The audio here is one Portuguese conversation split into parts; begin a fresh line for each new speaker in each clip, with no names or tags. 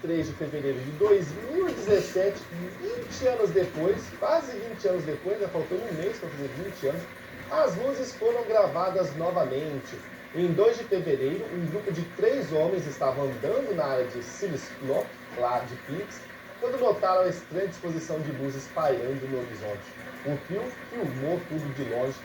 23 de fevereiro de 2017, 20 anos depois, quase 20 anos depois, já faltou um mês para fazer 20 anos, as luzes foram gravadas novamente. Em 2 de fevereiro, um grupo de 3 homens estavam andando na área de Silesclock, lá de Phoenix, quando notaram a estranha disposição de luzes pairando no horizonte. O trio filmou tudo de longe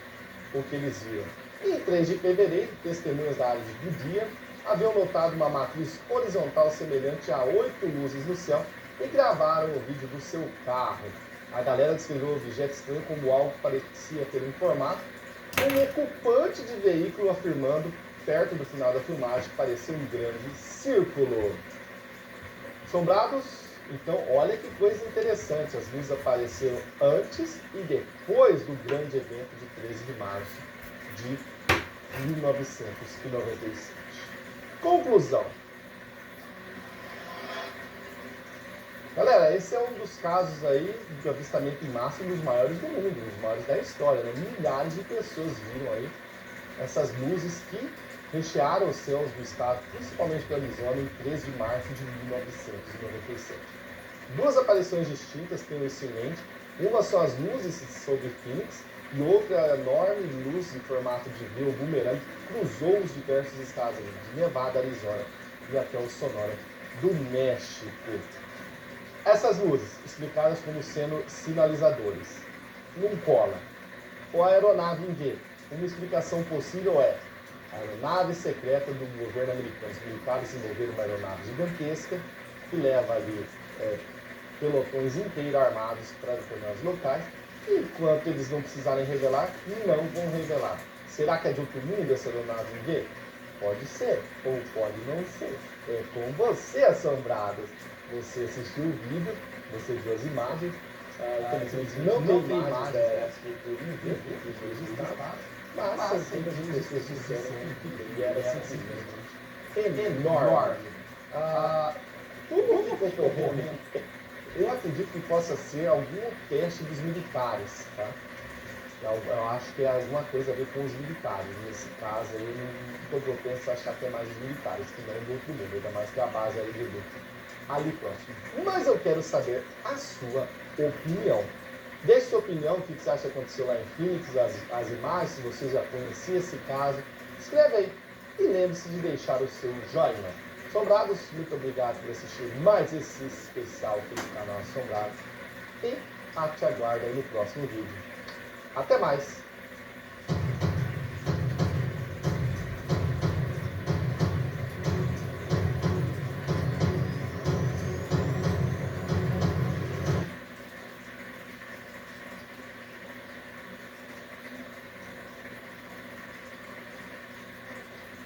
o que eles viram. Em 3 de fevereiro, testemunhas da área de Goodyear haviam notado uma matriz horizontal semelhante a 8 luzes no céu e gravaram o vídeo do seu carro. A galera descreveu o objeto estranho como algo que parecia ter um formato, um ocupante de veículo afirmando, perto do final da filmagem, que parecia um grande círculo. Assombrados? Então, olha que coisa interessante. As luzes apareceram antes e depois do grande evento de 13 de março de 1997. Conclusão. Galera, esse é um dos casos aí de avistamento em massa, um dos maiores do mundo, um dos maiores da história, né? Milhares de pessoas viram aí essas luzes que rechearam os céus do estado, principalmente do Arizona, em 13 de março de 1997. 2 aparições distintas têm isso em mente. Uma são as luzes sobre Phoenix e outra enorme luz em formato de V, o boomerang, que cruzou os diversos estados de Nevada, Arizona e até o Sonora do México. Essas luzes, explicadas como sendo sinalizadores, não cola. Ou a aeronave em V. Uma explicação possível é a aeronave secreta do governo americano. Os militares desenvolveram uma aeronave gigantesca que leva ali pelotões inteiros armados para determinados locais. E enquanto eles não precisarem revelar, não vão revelar. Será que é de outro mundo essa aeronave em V? Pode ser, ou pode não ser. É com você, assombrado. Você assistiu o vídeo, você viu as imagens, infelizmente não tem imagens da estrutura em V, mas sempre as pessoas disseram que era simplesmente enorme. Tudo que ficou correndo, eu acredito que possa ser algum teste dos militares, tá? Eu acho que é alguma coisa a ver com os militares. Nesse caso, eu não estou propenso a achar que é mais os militares, que não do outro mundo, ainda mais que a base ali de luta ali próximo. Mas eu quero saber a sua opinião. Deixe sua opinião, o que você acha que aconteceu lá em Phoenix, as imagens, se você já conhecia esse caso. Escreve aí e lembre-se de deixar o seu joinha. Assombrados, muito obrigado por assistir mais esse especial aqui do canal Assombrados. E te aguardo aí no próximo vídeo. Até mais!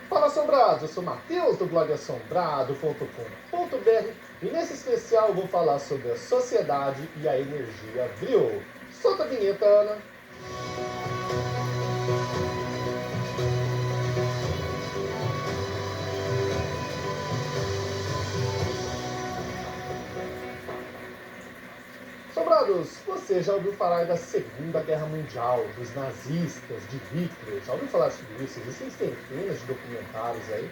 Fala, assombrados! Eu sou Matheus do blog assombrado.com.br e nesse especial eu vou falar sobre a sociedade e a energia Vril. Solta a vinheta, Ana! Assombrados, você já ouviu falar da Segunda Guerra Mundial, dos nazistas, de Hitler? Já ouviu falar sobre isso? Existem centenas de documentários aí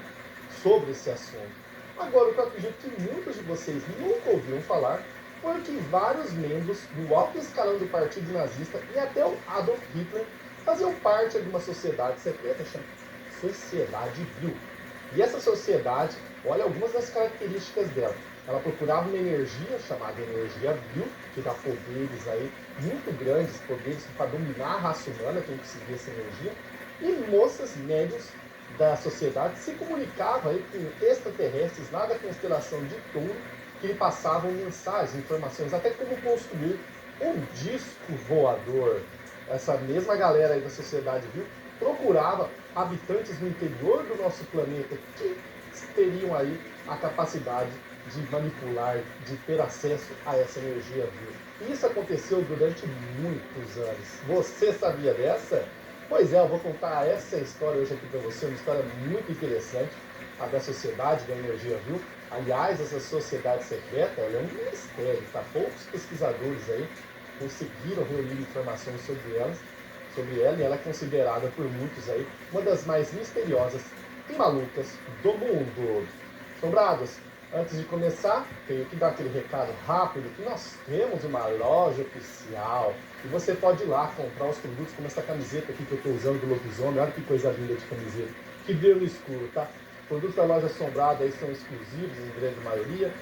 sobre esse assunto. Agora, o que eu acredito que muitos de vocês nunca ouviram falar foi que vários membros do alto escalão do partido nazista e até o Adolf Hitler faziam parte de uma sociedade secreta chamada Sociedade Vril. E essa sociedade, olha algumas das características dela. Ela procurava uma energia chamada energia Vril, que dá poderes aí muito grandes, poderes para dominar a raça humana, quem conseguia essa energia, e moças médias da sociedade se comunicavam aí com extraterrestres lá da constelação de Touro, que lhe passavam mensagens, informações, até como construir um disco voador. Essa mesma galera aí da sociedade Vril procurava habitantes no interior do nosso planeta que teriam aí a capacidade de manipular, de ter acesso a essa energia Vril. Isso aconteceu durante muitos anos. Você sabia dessa? Pois é, eu vou contar essa história hoje aqui para você, uma história muito interessante, a da sociedade da energia Vril. Aliás, essa sociedade secreta, ela é um mistério, tá? Poucos pesquisadores aí conseguiram reunir informações sobre ela, e ela é considerada por muitos aí uma das mais misteriosas e malucas do mundo. Assombrados, Antes de começar, tenho que dar aquele recado rápido que nós temos uma loja oficial e você pode ir lá comprar os produtos como essa camiseta aqui que eu estou usando do lobisomem. Olha que coisa linda de camiseta, que brilho no escuro, tá? Produtos da loja Assombrada aí são exclusivos, em grande maioria,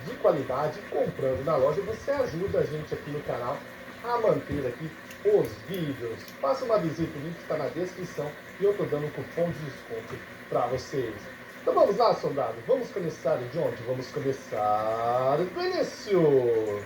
de qualidade. Comprando na loja você ajuda a gente aqui no canal a manter aqui os vídeos. Faça uma visita, o link está na descrição e eu estou dando um cupom de desconto para vocês. Então vamos lá, soldado. Vamos começar de onde? Vamos começar do início.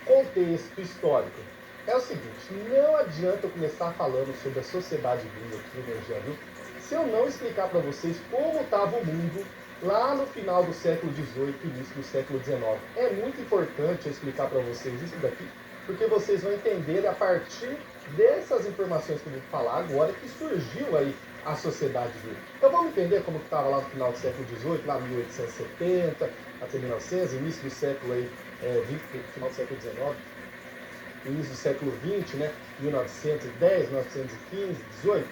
Contexto histórico. É o seguinte, não adianta eu começar falando sobre a sociedade viking, viu? Se eu não explicar para vocês como estava o mundo lá no final do século XVIII e início do século XIX. É muito importante eu explicar para vocês isso daqui, porque vocês vão entender a partir dessas informações que eu vou falar agora que surgiu aí a sociedade viking. Então vamos entender como estava lá no final do século XVIII, lá 1870, até 1900, início do século aí, final do século XIX, início do século XX, né, 1910, 1915, 18.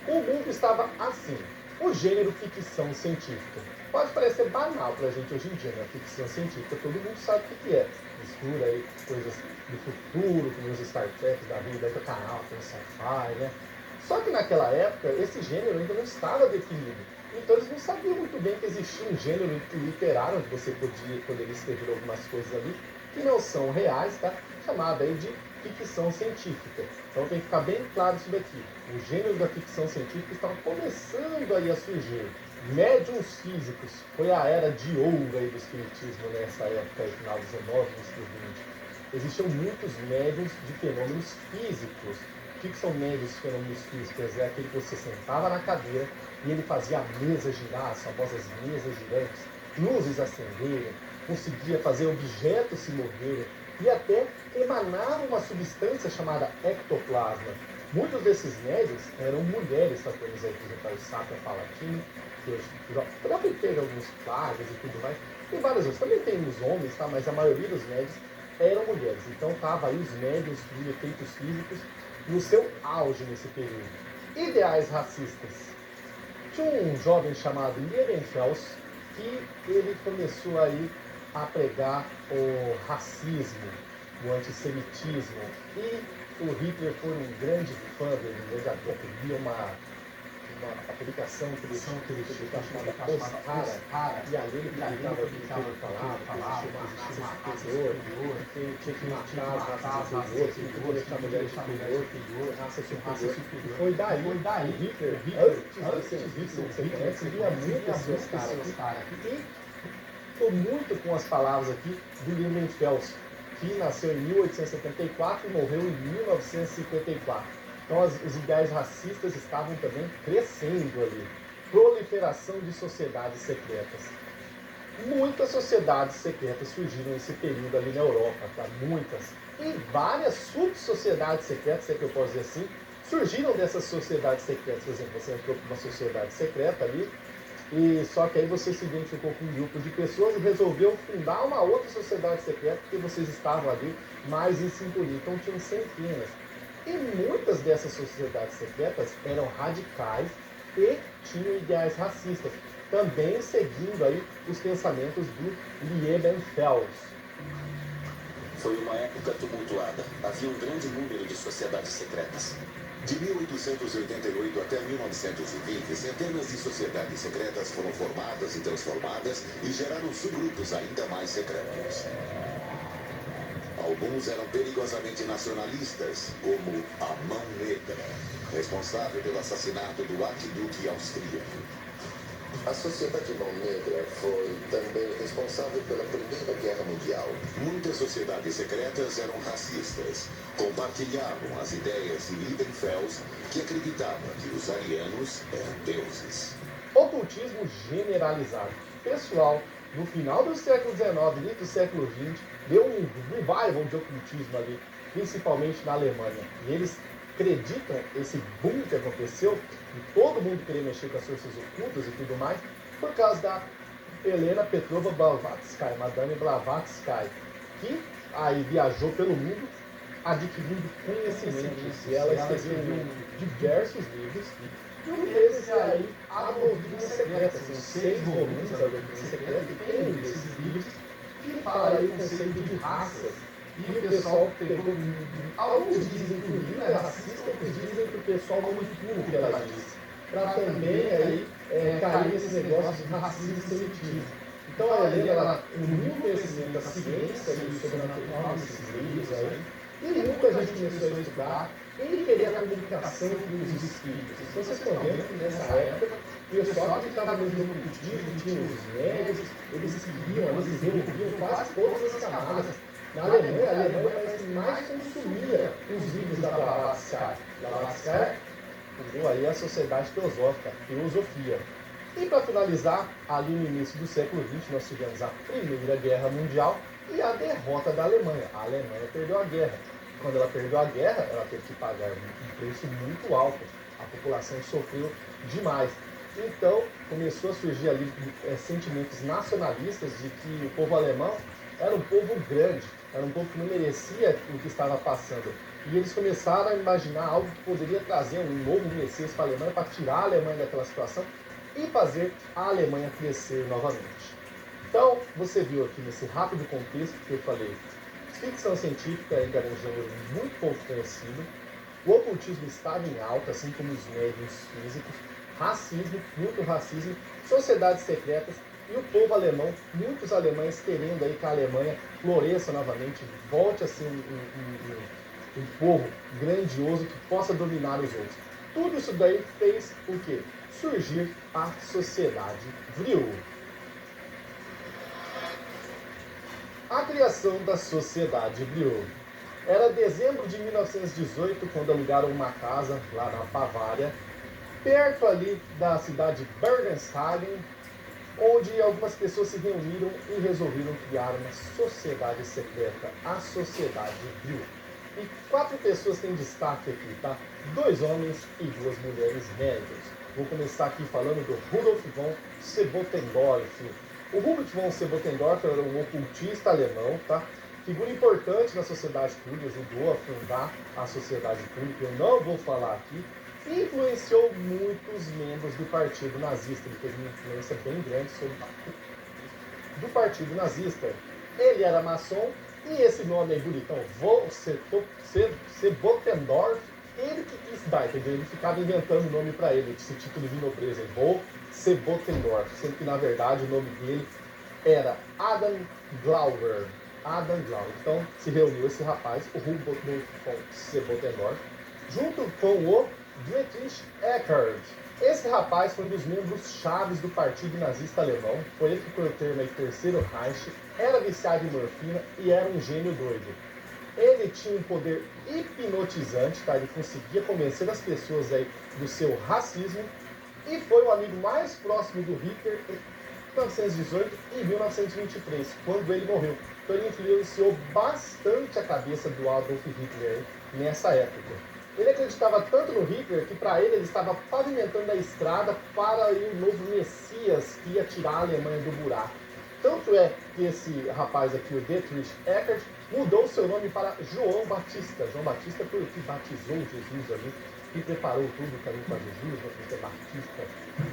O mundo estava assim. O gênero ficção científica. Pode parecer banal pra gente hoje em dia, né? Ficção científica, todo mundo sabe o que é. Mistura aí coisas do futuro, como os Star Trek da vida, aí do canal, tem o sci-fi, né? Só que naquela época, esse gênero ainda não estava definido. Então eles não sabiam muito bem que existia um gênero literário, onde você poderia escrever algumas coisas ali, que não são reais, tá? Chamada aí de ficção científica. Então tem que ficar bem claro isso daqui. O gênero da ficção científica estava começando aí a surgir. Médiuns físicos, foi a era de ouro aí do espiritismo nessa época, aí, final dos 19, início dos 20. Existiam muitos médiuns de fenômenos físicos. O que são médiuns de fenômenos físicos? É aquele que você sentava na cadeira e ele fazia a mesa girar, as famosas mesas girantes, luzes acenderem, conseguia fazer objetos se moverem e até emanava uma substância chamada ectoplasma. Muitos desses médios eram mulheres, tá? Temos aí, por exemplo, o Sapia Palatini, que já teve alguns plagas e tudo mais, tem vários outros. Também tem os homens, tá? Mas a maioria dos médios eram mulheres. Então tava aí os médios de efeitos físicos no seu auge nesse período. Ideais racistas. Tinha um jovem chamado Liebenfels que ele começou aí a pregar o racismo, o antissemitismo, e o Hitler foi um grande fã dele. Ele já queria uma publicação que ele chamada Cara, e ali ele publicava o que ele falava, existia uma superior, que tinha que matar as raças inferiores, que não podia deixar a mulher superior, raça superior. E foi daí o Hitler, antes disso, você conhece, via muito esses caras aqui. E estou muito com as palavras aqui do Liebenfels, que nasceu em 1874 e morreu em 1954. Então os ideais racistas estavam também crescendo ali. Proliferação de sociedades secretas. Muitas sociedades secretas surgiram nesse período ali na Europa, tá? Muitas. E várias subsociedades secretas, se é que eu posso dizer assim, surgiram dessas sociedades secretas. Por exemplo, você entrou para uma sociedade secreta ali, e só que aí você se identificou com um grupo de pessoas e resolveu fundar uma outra sociedade secreta porque vocês estavam ali mais em sintonia. Então tinham centenas. E muitas dessas sociedades secretas eram radicais e tinham ideais racistas, também seguindo aí os pensamentos do Liebenfels.
Foi uma época tumultuada. Havia um grande número de sociedades secretas. De 1888 até 1920, centenas de sociedades secretas foram formadas e transformadas e geraram subgrupos ainda mais secretos. Alguns eram perigosamente nacionalistas, como a Mão Negra, responsável pelo assassinato do arquiduque austríaco.
A Sociedade Mão Negra foi também responsável pela Primeira Guerra Mundial.
Muitas sociedades secretas eram racistas. Compartilhavam as ideias de Liebenfels, que acreditava que os arianos eram deuses.
Ocultismo generalizado. Pessoal, no final do século XIX, início do século XX, deu um revival de ocultismo ali, principalmente na Alemanha. E eles acreditam esse boom que aconteceu, de todo mundo querer mexer com as forças ocultas e tudo mais, por causa da Helena Petrova Blavatsky, Madame Blavatsky, que aí viajou pelo mundo adquirindo conhecimentos. E ela escreveu diversos livros E um deles é aí a Doutrina Secreta. São 6 volumes da Doutrina Secreta, e tem um desses livros que fala aí o conceito de raças. E o pessoal pegou, alguns dizem que o livro é racista, outros dizem que o pessoal manipula o que ela disse, para também aí cair nesse negócio de racismo e semitismo. Então a Helena, ela uniu o conhecimento da ciência e do sobrenatural nesses livros aí, e muita gente começou a estudar e querer a comunicação entre os espíritos. Então vocês estão vendo que nessa época o pessoal acreditava mesmo no ocultismo, tinha os médios, eles seguiam, eles removiam quase todas as camadas. Na Alemanha, a Alemanha parece que mais consumia os livros da Blavatsky. Blavatsky fundou aí a Sociedade Teosófica, Teosofia. E para finalizar, ali no início do século XX, nós tivemos a Primeira Guerra Mundial e a derrota da Alemanha. A Alemanha perdeu a guerra. Quando ela perdeu a guerra, ela teve que pagar um preço muito alto. A população sofreu demais. Então, começou a surgir ali sentimentos nacionalistas de que o povo alemão era um povo grande, era um povo que não merecia o que estava passando. E eles começaram a imaginar algo que poderia trazer um novo Messias para a Alemanha, para tirar a Alemanha daquela situação e fazer a Alemanha crescer novamente. Então, você viu aqui nesse rápido contexto que eu falei, ficção científica ainda era um gênero muito pouco conhecido, o ocultismo estava em alta, assim como os médiuns físicos, racismo, muito racismo, sociedades secretas e o povo alemão, muitos alemães querendo aí que a Alemanha floresça novamente, volte a ser um povo grandioso que possa dominar os outros. Tudo isso daí fez o quê? Surgir a Sociedade Vril. A criação da Sociedade Vril. Era dezembro de 1918, quando alugaram uma casa lá na Bavária, perto ali da cidade de Bergenshagen, onde algumas pessoas se reuniram e resolveram criar uma sociedade secreta, a Sociedade Vril. E 4 pessoas têm destaque aqui, tá? 2 homens e 2 mulheres médias. Vou começar aqui falando do Rudolf von Sebottendorf. O Rudolf von Sebottendorf era um ocultista alemão, tá? Figura importante na sociedade pública, ajudou a fundar a sociedade pública, eu não vou falar aqui, e influenciou muitos membros do partido nazista. Ele teve uma influência bem grande sobre do partido nazista. Ele era maçom, e esse nome aí bonitão, von Sebottendorf, ele que quis dar, entendeu? Ele ficava inventando o nome para ele, esse título de nobreza, von Sebottendorf, sendo que na verdade o nome dele era Adam Glauber. Adam Glauber. Então se reuniu esse rapaz, o Rudolf von Sebottendorf, junto com o Dietrich Eckart. Esse rapaz foi um dos membros chaves do partido nazista alemão, foi ele que criou o termo aí, Terceiro Reich, era viciado em morfina e era um gênio doido. Ele tinha um poder hipnotizante, tá? Ele conseguia convencer as pessoas aí do seu racismo e foi o amigo mais próximo do Hitler em 1918 e 1923, quando ele morreu. Então ele influenciou bastante a cabeça do Adolf Hitler nessa época. Ele acreditava tanto no Hitler que para ele estava pavimentando a estrada para o novo Messias que ia tirar a Alemanha do buraco. Tanto é que esse rapaz aqui, o Dietrich Eckart, mudou seu nome para João Batista. João Batista foi o que batizou Jesus ali, que preparou tudo o caminho para Jesus, para ser Batista.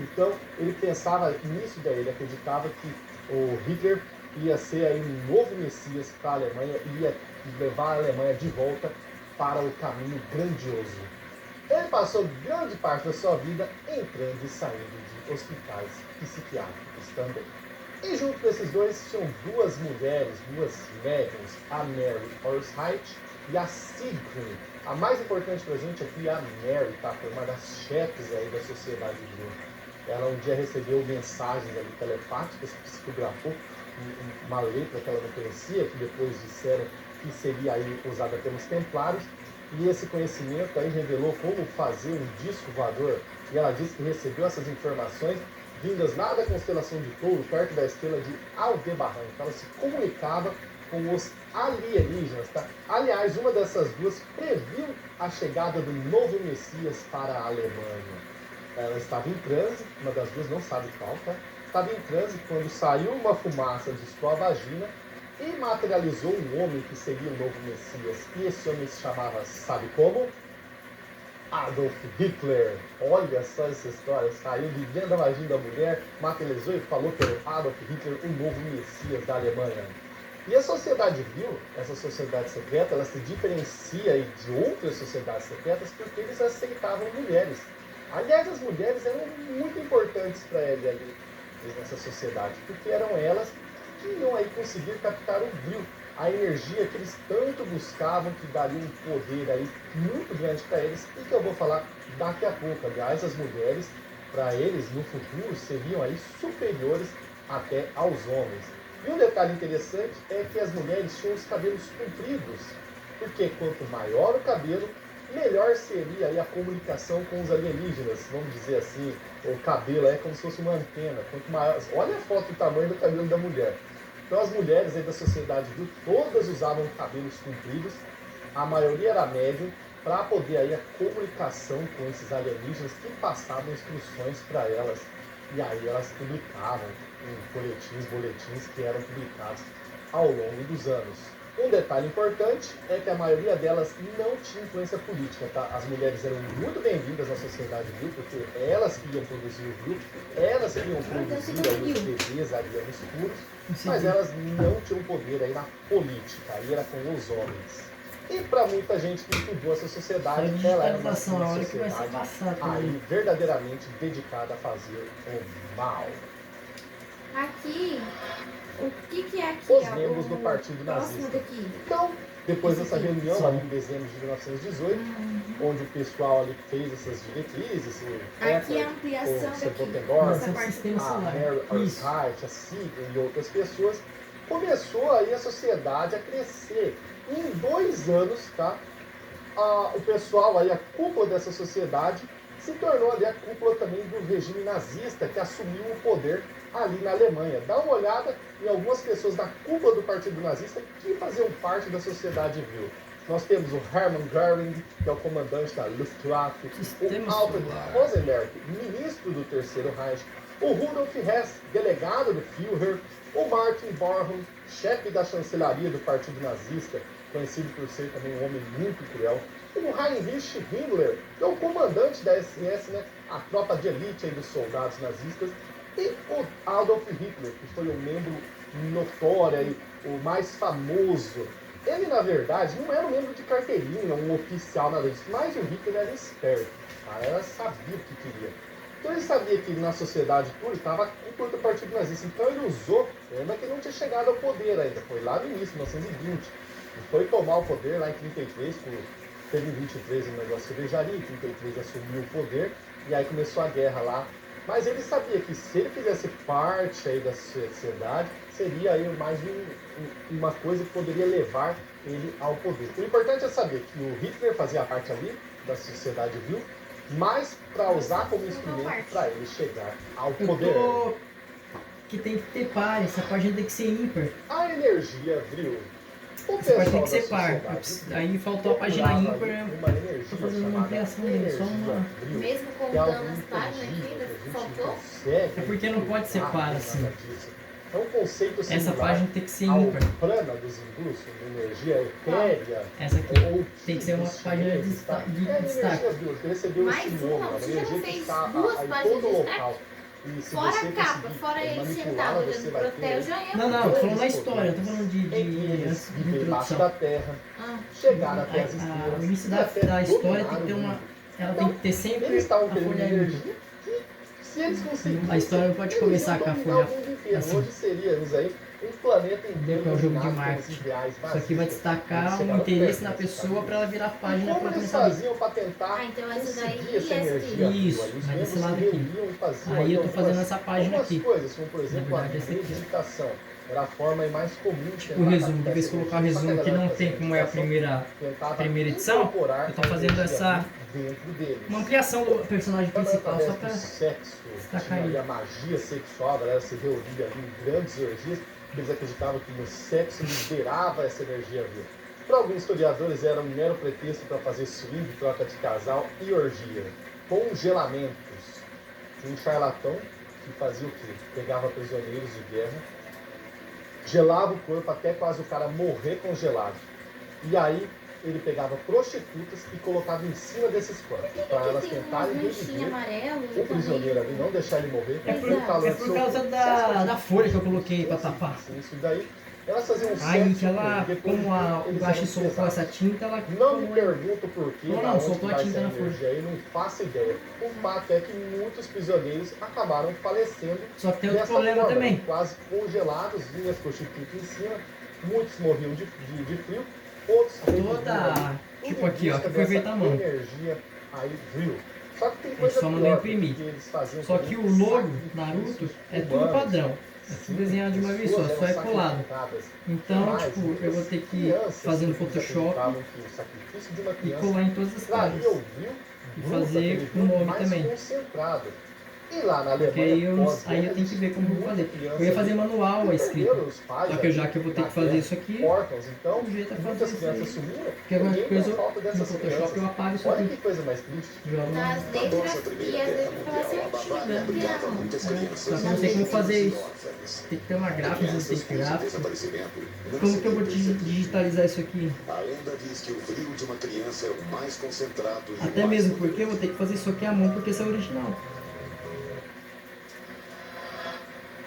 Então, ele pensava nisso daí, ele acreditava que o Hitler ia ser aí um novo Messias para a Alemanha e ia levar a Alemanha de volta para o caminho grandioso. Ele passou grande parte da sua vida entrando e saindo de hospitais psiquiátricos também. E junto desses dois tinham 2 mulheres, 2 médiums, a Mary Horseheit e a Sigrun. A mais importante pra gente aqui é a Mary, tá? Foi uma das chefes aí da Sociedade Vril. Ela um dia recebeu mensagens ali telepáticas, psicografou uma letra que ela não conhecia, que depois disseram que seria aí usada pelos templários, e esse conhecimento aí revelou como fazer um disco voador, e ela disse que recebeu essas informações vindas lá da constelação de Touro, perto da estrela de Aldebaran. Então ela se comunicava com os alienígenas, tá? Aliás, uma dessas duas previu a chegada do novo Messias para a Alemanha. Ela estava em transe, uma das duas não sabe qual, tá? Estava em transe quando saiu uma fumaça de sua vagina e materializou um homem que seria o novo Messias. E esse homem se chamava, sabe como? Adolf Hitler. Olha só essa história. Saiu de dentro da vagina da mulher, materializou e falou que era o Adolf Hitler, o novo Messias da Alemanha. E a sociedade Vil, essa sociedade secreta, ela se diferencia aí de outras sociedades secretas porque eles aceitavam mulheres. Aliás, as mulheres eram muito importantes para eles ali nessa sociedade, porque eram elas que iam aí conseguir captar o Vil, a energia que eles tanto buscavam, que daria um poder aí muito grande para eles, e que eu vou falar daqui a pouco. Aliás, as mulheres, para eles, no futuro, seriam aí superiores até aos homens. E um detalhe interessante é que as mulheres tinham os cabelos compridos, porque quanto maior o cabelo, melhor seria aí a comunicação com os alienígenas, vamos dizer assim. O cabelo é como se fosse uma antena. Quanto maior, olha a foto do tamanho do cabelo da mulher. Então as mulheres aí da sociedade Vil, todas usavam cabelos compridos, a maioria era médium, para poder aí a comunicação com esses alienígenas que passavam instruções para elas. E aí elas publicavam em boletins que eram publicados ao longo dos anos. Um detalhe importante é que a maioria delas não tinha influência política, tá? As mulheres eram muito bem-vindas na sociedade Vil, porque elas que iam produzir o Vil, elas que iam produzir aí os bebês ali nos furos, mas elas não tinham poder aí na política, aí era com os homens. E para muita gente que estudou essa sociedade, ela era uma sociedade aí verdadeiramente dedicada a fazer o mal.
Aqui, o que é aqui?
Os membros do Partido Nazista.
Daqui.
Então, depois dessa reunião ali em dezembro de 1918, onde o pessoal ali fez essas diretrizes,
aqui é a ampliação
o
daqui,
Sepultegor,
sistema
a
solar.
Mary Earnhardt, a Sigrid e outras pessoas, começou aí a sociedade a crescer. Em 2 anos, tá? O pessoal aí, a cúpula dessa sociedade, se tornou ali a cúpula também do regime nazista, que assumiu o poder ali na Alemanha. Dá uma olhada em algumas pessoas da cúpula do Partido Nazista que faziam parte da sociedade Vil. Nós temos o Hermann Göring, que é o comandante da Luftwaffe, o Alfred Rosenberg, ministro do Terceiro Reich, o Rudolf Hess, delegado do Führer, o Martin Bormann, chefe da chancelaria do Partido Nazista, conhecido por ser também um homem muito cruel, o Heinrich Himmler, que é o comandante da SS, né, a tropa de elite aí dos soldados nazistas, e o Adolf Hitler, que foi um membro notório, aí, o mais famoso. Ele, na verdade, não era um membro de carteirinha, um oficial, nada disso, mas o Hitler era esperto, tá? Ela sabia o que queria. Então ele sabia que na sociedade toda estava a cúpula do Partido Nazista, então ele usou, lembra que não tinha chegado ao poder ainda, foi lá no início, 1920, e foi tomar o poder lá em 33, teve em 23 um negócio de cervejaria, em 33 assumiu o poder, e aí começou a guerra lá. Mas ele sabia que se ele fizesse parte aí da sociedade, seria aí mais uma coisa que poderia levar ele ao poder. O importante é saber que o Hitler fazia parte ali da sociedade Vil, mas para usar como instrumento para ele chegar ao poder.
Que tem que ter par, essa página tem que ser ímpar.
A energia Vril.
Essa página tem que ser par. Aí faltou a página ímpar.
Estou
fazendo uma ampliação dele, só uma.
Mesmo contando as páginas ainda, faltou?
É porque não pode ser par assim.
É um conceito similar
essa página tem que ser
ao
ímpar.
prana dos hindus, energia etérea.
Essa aqui tem que ser uma página de destaque.
Energia Vril, que recebeu
Mais
esse
uma,
nome, a
você já
energia
não
que
fez
está
duas
em
páginas
todo
de
local. E se
Fora
você
a capa,
conseguir
fora ele
manipulá-la,
sentado
você
olhando
vai
pro
ter
hotel, já é
Não, eu tô falando da
grandes
história, eu tô falando de
eles
antes de
viver debaixo
introdução.
da terra, chegar até as estrelas.
O início
e
da
até
história
dominar
tem que ter
o
uma.
mundo.
Ela
Então,
tem que ter sempre
eles
a
estavam querendo
folha
energia
ímpar.
que, se eles conseguissem,
A história pode
eles
começar
iam
com a
dominar
folha
o mundo inteiro.
assim.
Hoje seríamos aí um planeta inteiro
Que é o jogo de
dominado pelos
marketing.
ideais
Isso aqui vai
nazistas.
destacar
Eles
o
chegaram
interesse
perto
na
dessa
pessoa para ela virar
E
página para
como eles
começar a ler.
faziam para tentar
então essa daí
conseguir essa
e essa
energia?
aqui.
Isso,
Aí os
mas
membros
desse lado
se
aqui.
reuniam e faziam
Aí eu tô
algumas-
fazendo essa página
algumas
aqui.
coisas, como por exemplo
Na
a
verdade, esse aqui, ó.
meditação. Era a forma mais comum de
O resumo, de vez colocar o resumo que não tem como é a primeira edição, eu tô fazendo essa uma ampliação do personagem principal só para
sexo,
destacar
tinha ali
ele.
a magia sexual, a galera se reunia ali em grandes orgias, porque eles acreditavam que no sexo liberava essa energia viva. Para alguns historiadores era um mero pretexto para fazer swing, troca de casal e orgia. Congelamentos. Tinha um charlatão que fazia o quê? Pegava prisioneiros de guerra, gelava o corpo até quase o cara morrer congelado. E aí ele pegava prostitutas e colocava em cima desses corpos, para elas
Tem uma
tentarem
manchinha
reviver
amarela.
o prisioneiro ali, não deixar ele morrer.
É
pelo calor
é
do
por
seu
causa
corpo.
da folha que eu coloquei pra tapar.
Isso daí. Elas faziam um
Aí
sexo
que ela,
depois
como
eles
o Gashi
eram
soltou
pesados.
essa tinta, ela
Não me
colou.
pergunto por quê,
Não,
da onde
soltou
que
a
vai
tinta
essa
na folha.
energia aí, não faço ideia. O fato é que muitos prisioneiros acabaram falecendo
Só que tem outro
dessa
problema
forma,
também.
quase congelados, vinham as prostitutas em cima, muitos morriam de frio, outros reviviam
Toda.
ali,
Tipo
tudo em
aqui, ó,
busca
que foi feita
dessa
à mão.
energia aí vril. Só que tem
Eles
coisa
só mandam
pior,
imprimir.
porque eles faziam
Só
também
que o logo
sacrifícios
Naruto é tudo
humanos.
padrão. É tudo desenhado de uma vez só,
Pessoas
só é
eram
colado.
sacrificadas.
Então,
Mais,
tipo, eu vou
muitas
ter que
crianças
fazer no
que eles
Photoshop
acreditavam que o sacrifício de uma
e
criança
colar em todas as
traria
páginas.
o vril
E
bruto,
fazer
aquele
o nome
mais
também.
concentrado. E lá na
Porque
Alemanha,
aí eu tenho que ver como eu vou fazer. Eu ia fazer manual a escrita. Só que já que eu vou ter que fazer isso aqui,
órfãos, então,
o jeito é fazer
muitas
isso
crianças
aí.
sumiram.
Porque alguma
ninguém
coisa
dá falta
no
dessas
Photoshop
crianças.
eu apago isso
Olha
aqui.
que coisa mais triste.
Jogo.
Nas
Após
letras
a
e
Primeira
às
Guerra
vezes ficava
Mundial, a
certinho,
Bavária
branco e
abrigava
marrom.
muitas
Só
crianças
que eu não sei como fazer
e
isso.
órfãs.
Tem que ter uma gráfica, tem que ter
Cujo
gráfico.
desaparecimento não
Como que eu vou
seria percebido.
digitalizar isso aqui?
A lenda diz que o frio de uma criança é o mais concentrado e o
Até
mais
mesmo porque eu vou ter que fazer isso aqui à mão, porque esse é o original.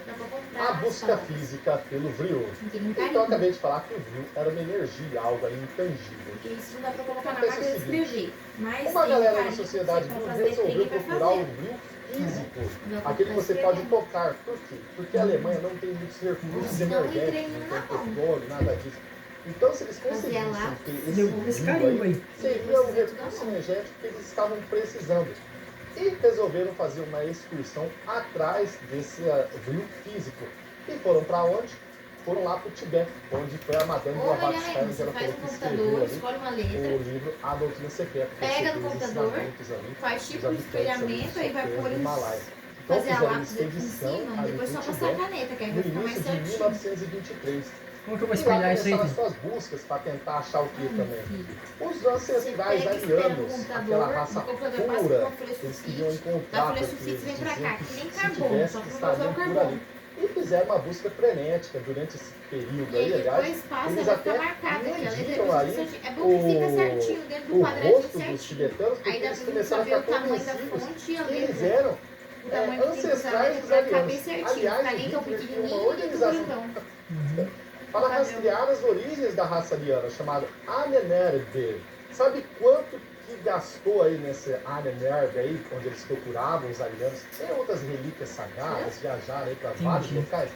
Dá pra comprar
A
nas
busca
palavras.
física pelo vril.
Tem um
Então eu
carinho.
acabei de falar que o vril era uma energia, algo ali intangível.
Porque isso não dá pra colocar na
Pensa
máquina
o
de
seguinte,
escrever. Mas
Uma
tem um
galera da
carinho
sociedade
pra
vril
fazer
resolveu
trem vai
procurar o
fazer.
vril físico,
Dá pra
aquele que você
escrever.
pode tocar. Por quê? Porque a Alemanha não tem muitos recursos
Não,
energéticos,
entrei
não
na
tem
mão.
petróleo, nada disso. Então, se eles
Fazia
conseguissem
lá.
ter esse
Devolve esse
vril
carimbo aí.
seria o recurso energético que eles estavam precisando. E resolveram fazer uma excursão atrás desse vril físico. E foram para onde? Foram lá para o Tibete, onde foi a Madame
Ou
Blavatsky,
melhor ainda,
que
você
ela
faz
falou
no
que escreveu
computador,
ali
escolhe uma
o
letra,
livro A Doutrina Secreta. que
pega no
seguiu os
computador,
ensinamentos ali
faz
dos
tipo um
habitantes ali
espelhamento, aí vai
dos
pôr
do
uns...
Himalaia. Então
Fazer a
fizeram uma
lápis aqui em
expedição
cima,
ali
depois
pro
só passar a
Tibete
caneta, que aí
no
vai ficar mais
início de
certinho.
1923.
Como que eu vou
E lá
espelhar isso aí?
começaram as
Então?
suas buscas para tentar achar o que
Ai,
também?
filho.
Os
Você
ancestrais
pega, espera no
arianos,
computador,
aquela raça
no computador passa por
pura,
uma folha
eles
sulfite,
queriam
da
encontrar,
folha
porque
sulfite
eles
vem pra
diziam
cá,
que
que nem
se
carbono,
tivesse,
só que não
estariam
usar o
por
carbono.
ali. E fizeram uma busca frenética durante esse período
E
aí,
aí
aliás.
depois passa,
Eles
vai
até
ficar marcada aqui, a letra
mediram
depois
aí
fica certinho. É bom que fica certinho dentro do
o
quadradinho
rosto dos
certinho.
tibetanos, porque
Aí dá
eles
pra gente
começaram a
saber o
ficar
tamanho da
convencidos
fonte e a
que eles
letra.
eram
O tamanho que tem que usar a
ancestrais
letra
dos
pra ficar bem
arianos.
certinho,
Aliás,
ficar nem tão
Hitler tinha uma
pequenininho, nem tão
organização
grandão.
para
Padrão.
rastrear as origens da raça ariana, chamada Ahnenerbe. Sabe quanto que gastou aí nesse Ahnenerbe aí, onde eles procuravam os arianos? Tem outras relíquias sagradas, viajaram aí para vários locais.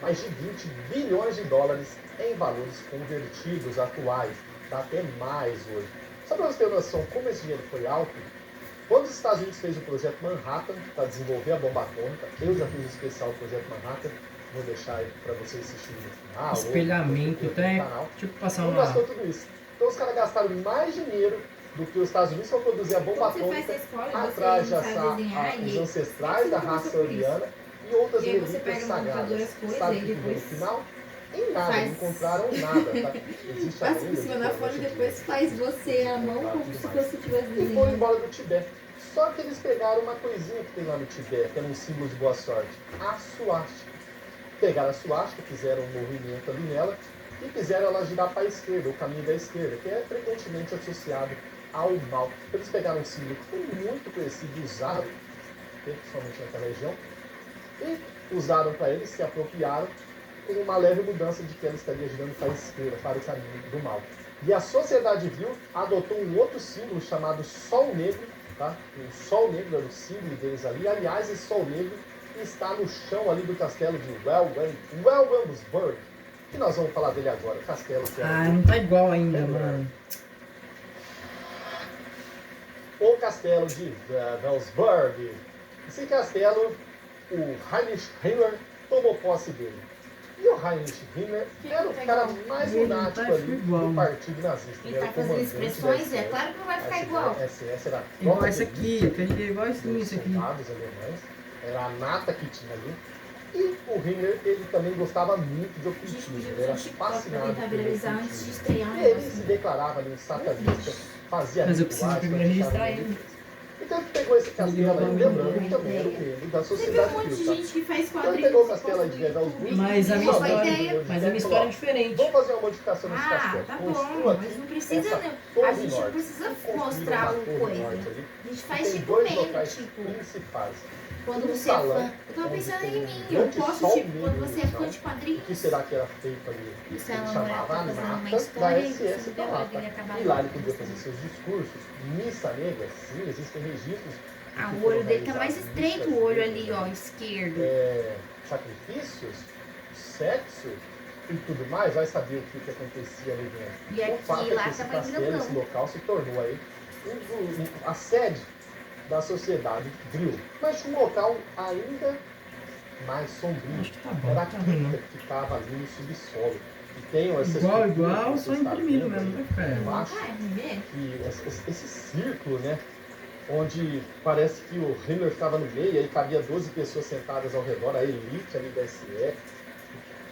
Mais de 20 bilhões de dólares em valores convertidos atuais. Dá até mais hoje. Só para você ter noção como esse dinheiro foi alto, quando os Estados Unidos fez o projeto Manhattan para desenvolver a bomba atômica, eu já fiz um especial do projeto Manhattan, vou deixar aí para vocês assistirem no final.
Espelhamento,
ou
até
no canal.
tipo passar
Não
uma.
gastou tudo isso. Então os caras gastaram mais dinheiro do que os Estados Unidos para produzir a bomba
Quando você faz
atômica
a escola,
atrás
você
de
não sabe
assar
desenhar
os
e
ancestrais
você
da
não
raça
passa por isso.
ariana e outras
E aí você
relíquias
pega no computador
sagradas.
as coisas
Sabe
e
o que deu no
depois
final? Em nada,
faz-
não encontraram nada. Tá? Existe a
passa por
lenda
cima
de
da
que
folha e
hoje
depois faz você a mão como se você tivesse
e foram
desenhando.
embora do Tibete. Só que eles pegaram uma coisinha que tem lá no Tibete, que era um símbolo de boa sorte, a suástica. Pegaram a suástica, fizeram um movimento ali nela e fizeram ela girar para a esquerda, o caminho da esquerda, que é frequentemente associado ao mal. Eles pegaram um símbolo que foi muito conhecido e usado, principalmente naquela região, e usaram para eles, se apropriaram, com uma leve mudança de que ela estaria girando para a esquerda, para o caminho do mal. E a sociedade viu, adotou um outro símbolo chamado Sol Negro, tá? O Sol Negro era o símbolo deles ali. Aliás, esse Sol Negro está no chão ali do castelo de Wilhelmsburg, que nós vamos falar dele agora. Castelo que era
Ah, não tá igual ainda, mano.
o castelo de Wilhelmsburg. Esse castelo, o Heinrich Himmler tomou posse dele. E o Heinrich Himmler era o cara mais
Ele
lunático
tá
ali
igual.
do partido nazista.
Ele
era
tá
o
fazendo
comandante da
expressões, é
SS.
claro que não vai ficar
A
igual.
SS era a
Igual
tropa
esse
de
aqui,
elite
eu queria igual esse
dos
aqui.
soldados alemães. Era a nata que tinha ali. E o Himmler, ele também gostava muito de
A gente
ocultismo.
podia
Ele
fazer
era
um TikTok pra
fascinado
tentar
pelo
viralizar antes de
ocultismo.
estrear um
E ele
negócio.
se declarava ali um satanista, fazia
Mas eu preciso
rituais
primeiro
pra
registrar
deixar
ele.
Então ele pegou esse castelo aí, lembrando que também era um membro da sociedade
um monte de
Filta.
gente que faz
Então ele
quadrinhos.
pegou o castelo aí de Vevel os Bruxos.
Mas a minha
Boa
história,
ideia.
mas a minha história é diferente.
Vamos fazer uma modificação nesse
Ah,
castelo.
tá
Construa
bom,
aqui
mas não precisa,
essa
né?
torre
A gente não
norte.
precisa
Construíram
mostrar
uma
o
torre
coisa.
norte ali.
A gente
Tem
faz tipo
dois
meme,
locais
tipo,
principais.
quando
Um
você é
salão,
fã. Eu tava
onde
pensando
tem
em
um
mim, eu
grande
posso,
sol
tipo, quando
negro
você é
no
fã
chão.
de
O
quadrinhos.
que será que era feito ali?
E se a
Ele
namorada
chamava
tá
a
fazendo uma
nata da
história e
SS
você
da
deu pra
Lata.
ele acabar
E lá ele
com
podia
isso.
fazer seus discursos. Missa negra, sim, existem registros.
Ah,
que
o
foram
olho dele tá mais
realizados
estreito,
missas
o olho
negras,
ali, ó, esquerdo.
sacrifícios, sexo e tudo mais, vai saber o que acontecia ali dentro.
E aqui,
O fato é
lá
que esse
tá mais
castelo,
grandão.
esse local se tornou aí a sede da sociedade Grill. Mas tinha um local ainda mais sombrio.
Acho que tá bom,
Era a
tá ruim não.
quinta que ficava ali no subsolo. E tem essa
Igual,
estrutura que
só
você está
imprimindo
vendo
mesmo,
aí
vai ficar.
embaixo,
Ah, é?
que esse círculo, né? Onde parece que o Himmler ficava no meio, aí cabia 12 pessoas sentadas ao redor, a elite ali da SS.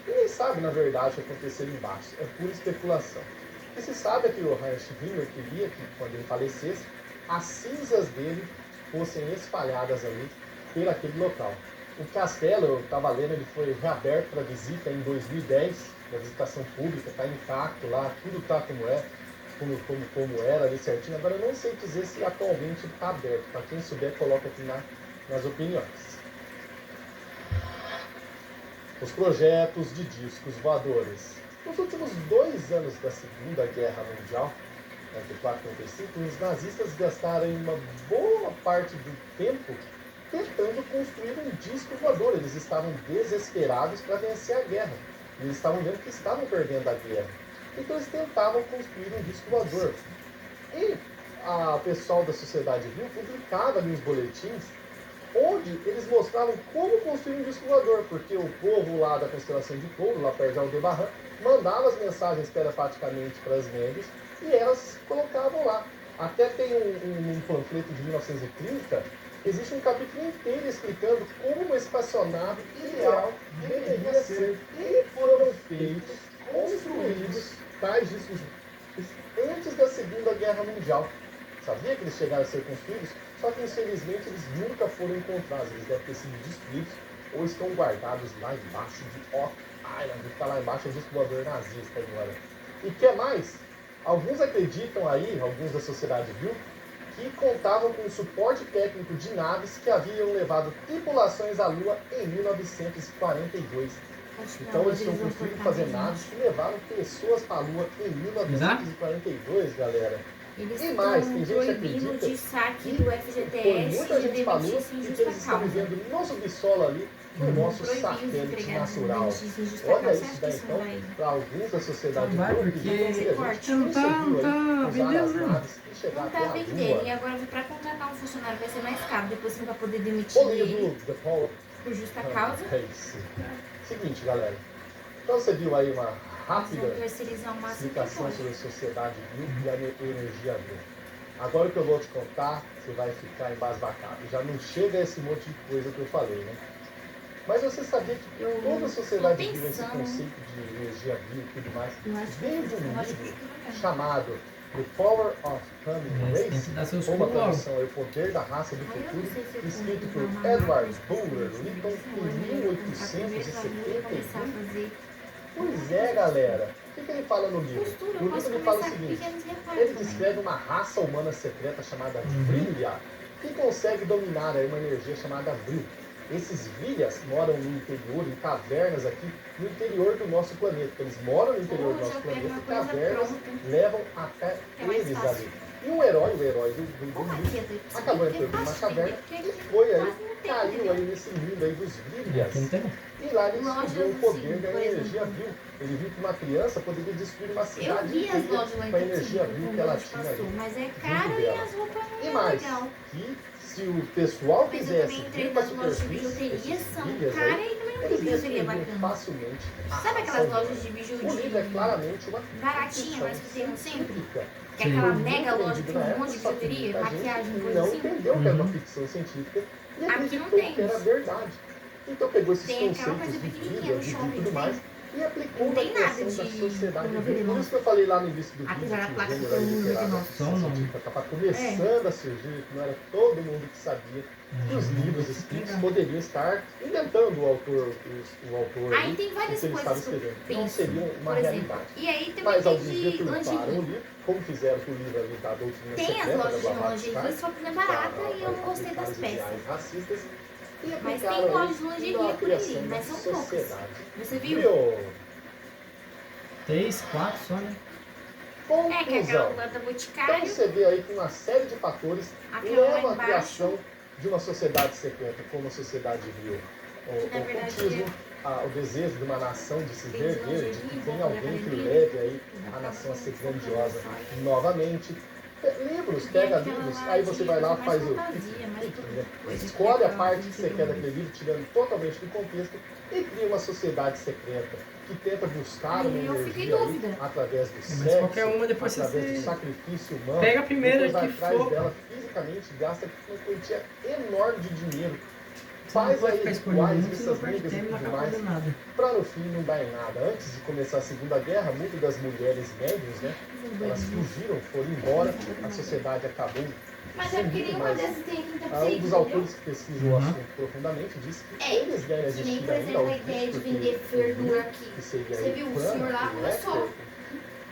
Ninguém sabe, na verdade, o que aconteceu ali embaixo. É pura especulação. O que se sabe é que o Heinrich Himmler queria que, quando ele falecesse, as cinzas dele fossem espalhadas ali por aquele local. O castelo, eu estava lendo, ele foi reaberto para visita em 2010, para visitação pública, está intacto lá, tudo está como é, como era ali certinho. Agora eu não sei dizer se atualmente está aberto. Para quem souber, coloca aqui nas opiniões. Os projetos de discos voadores. Nos últimos 2 anos da Segunda Guerra Mundial, entre 4 e 35, os nazistas gastaram uma boa parte do tempo tentando construir um disco voador. Eles estavam desesperados para vencer a guerra. Eles estavam vendo que estavam perdendo a guerra. Então eles tentavam construir um disco voador. E o pessoal da sociedade Grill publicava ali uns boletins onde eles mostravam como construir um disco voador, porque o povo lá da constelação de Touro, lá perto de Aldebaran, mandava as mensagens telepaticamente para as membros e elas colocavam lá. Até tem um panfleto de 1930, existe um capítulo inteiro explicando como uma espaçonave ideal deveria ser. E foram feitos, construídos tais discos antes da Segunda Guerra Mundial. Sabia que eles chegaram a ser construídos? Só que infelizmente eles nunca foram encontrados. Eles devem ter sido destruídos ou estão guardados lá embaixo de Oak Island, que está lá embaixo do disco voador nazista agora. E que mais? Alguns acreditam aí, alguns da sociedade Grill, que contavam com o suporte técnico de naves que haviam levado tripulações à Lua em 1942. Então eles tinham conseguido fazer naves que levaram pessoas para a Lua em 1942, galera.
Eles
E mais, tem
estão
gente que
proibindo
acredita
de saque
que
do
foi
FGTS
muita
e de
gente falou
demitir sem
e que
justa
eles estão
causa.
vivendo no subsolo ali, no nosso
Proibindo os
satélite
empregados de
natural.
demitir sem justa
Olha
causa.
isso
Você acha que
daí
isso
então,
vai...
para alguns da sociedade
Não vai,
Grill,
porque
que a gente
corte.
não tá
conseguiu aí
vendendo,
usar as
né?
naves e chegar
Não
até
tá
a
vendendo. E
Lua.
agora pra contratar um funcionário vai ser mais caro. Depois você não vai poder demitir
O
ele
livro The Power
por justa causa.
É isso. Seguinte, galera. Então você viu aí uma
Eles
rápida
vão terceirizar o máximo que
explicação
pode.
sobre a sociedade Grill e a energia Grill. Agora o que eu vou te contar, você vai ficar embasbacado. Já não chega a esse monte de coisa que eu falei, né? Mas você sabia que
Eu
toda a sociedade
tô
Grill, esse
pensando.
conceito de energia Grill e tudo mais,
Eu acho que
veio de um
eu acho
livro
que
chamado The Power of Human
Mas tem
Race,
que dar seus
ou uma
pulos logo.
tradução é O Poder da Raça do
Aí eu
Futuro,
não sei se eu
escrito
compro
por
uma
Edward
máquina,
Bulwer
se eu
Lytton
compro
em
hoje, começar primeiro pra mim e começar a
1871.
fazer
Pois é, galera. O que ele fala no livro?
costura.
No
Eu posso
livro ele fala o
começar com
seguinte:
pequenos recortes
ele
também.
descreve uma raça humana secreta chamada Vrilya, que consegue dominar aí uma energia chamada Vril. Esses Vrilhas moram no interior, em cavernas aqui, no interior do nosso planeta. Eles moram no interior do
Hoje
nosso
eu pego
planeta
uma
e
coisa
cavernas
pronta.
levam até
É mais
eles
fácil.
ali. E o herói do livro, acabou entrando numa caverna e foi aí, caiu aí nesse mundo aí dos Vrilhas.
Aqui não tem não.
E lá ele
Lojas
descobriu o poder
assim,
da
por
energia
exemplo.
Vril. Ele viu que uma criança poderia destruir uma
Eu
cidade
vi as
inteira
lojas lá em
com a energia
Curitiba,
Vril
como
que ela
a gente
tinha
passou,
ali.
mas é caro e
dela.
as roupas
E
não é
mais,
legal.
que se o pessoal
Mas eu
quisesse
também entrei
vir para a
nas lojas de
superfície,
bijuteria,
esses
são
Vrilhas
caras
aí,
e também não tem
eles
bijuteria
destruiriam
bacana.
facilmente a
Sabe
raça
aquelas
humana.
lojas de biju
O livro é
de
claramente uma
baratinha,
ficção
mas que tem no centro?
científica.
Que é aquela
Sim.
mega
Muito
loja que
vendido
tem
na
um monte de
época, só que
bijuteria,
muita gente
maquiagem, coisa
não
assim.
entendeu que era uma
Uhum.
ficção científica e
Aqui
acreditou
não tem
que era
isso.
verdade. Então pegou esses
Tem aquela
conceitos
coisa
de
pequenininha
vida,
no
de
shopping,
tudo mais, e aplicou
Não
na
tem nada
criação da
de
sociedade. Por
pornografia,
isso que eu falei lá no início do
Apesar da
vídeo,
placa
que o
ser
gênero
um
literário
Só o nome.
estava começando a surgir, que não era todo mundo que sabia que os livros escritos poderiam estar inventando o autor
Aí
ali,
tem
o
várias
que ele estava
coisas que eu
escrevendo. Não
penso,
seria uma
por exemplo.
realidade.
E aí também
Mas
tem
alguns
de
deturparam o
lingerie.
livro, como fizeram com o livro ali da doutrina
Tem as
secreta da
lojas de
Blavatsky,
lingerie, só que não é barata e eu não gostei das peças.
ideais racistas, e
Mas
aplicaram
tem lojas
aí
de lingerie
na
por aí,
criação
mas
da
são poucas.
sociedade.
Você viu?
Viu?
3, 4 só, né?
É, que é aquela
Conclusão.
lá da
Então
Boticário,
você vê aí que uma série de fatores
aquela lá
levam à
embaixo.
criação de uma sociedade secreta, como a sociedade viu. O
Na verdade,
ocultismo, o desejo de uma nação de se
tem
ver, de
lingerie,
que
roupa
tem
de
alguém que
academia,
leve aí a
roupa
nação a ser
de
grandiosa
academia.
novamente. Livros,
E
pega
aquela
livros,
lá
aí você
de
vai lá,
coisa
faz
mais
o
fantasia, mais coisa
escolhe
que
a
é
parte
pra
que você quer daquele livro, tirando totalmente do contexto, e cria uma sociedade secreta que tenta buscar uma
E eu fiquei em
energia aí,
dúvida.
através do
Mas
sexo,
qualquer uma depois
através
você
do sacrifício humano.
pega a primeira
depois vai
que
atrás
for.
dela fisicamente, gasta uma quantia enorme de dinheiro.
Você não
Faz
pode
aí
ficar escolhendo
rituais,
muito, senão
missas
perde
negras e
tempo e não
tudo
acaba
mais,
fazendo nada.
para no fim não dar em nada. Antes de começar a Segunda Guerra, muitas das mulheres médias, né, elas fugiram, foram embora, a sociedade acabou.
Mas é porque nenhuma
Mas,
dessas tem quinta
um
psique,
dos
entendeu?
autores que pesquisou o assunto profundamente disse que eles devem
Que
existir
nem, por
ainda
exemplo, a
aos
ideia de
porque
vender verdura aqui.
que seria
Você
aí
viu, o
Prana,
senhor lá
o
começou.
Lecter,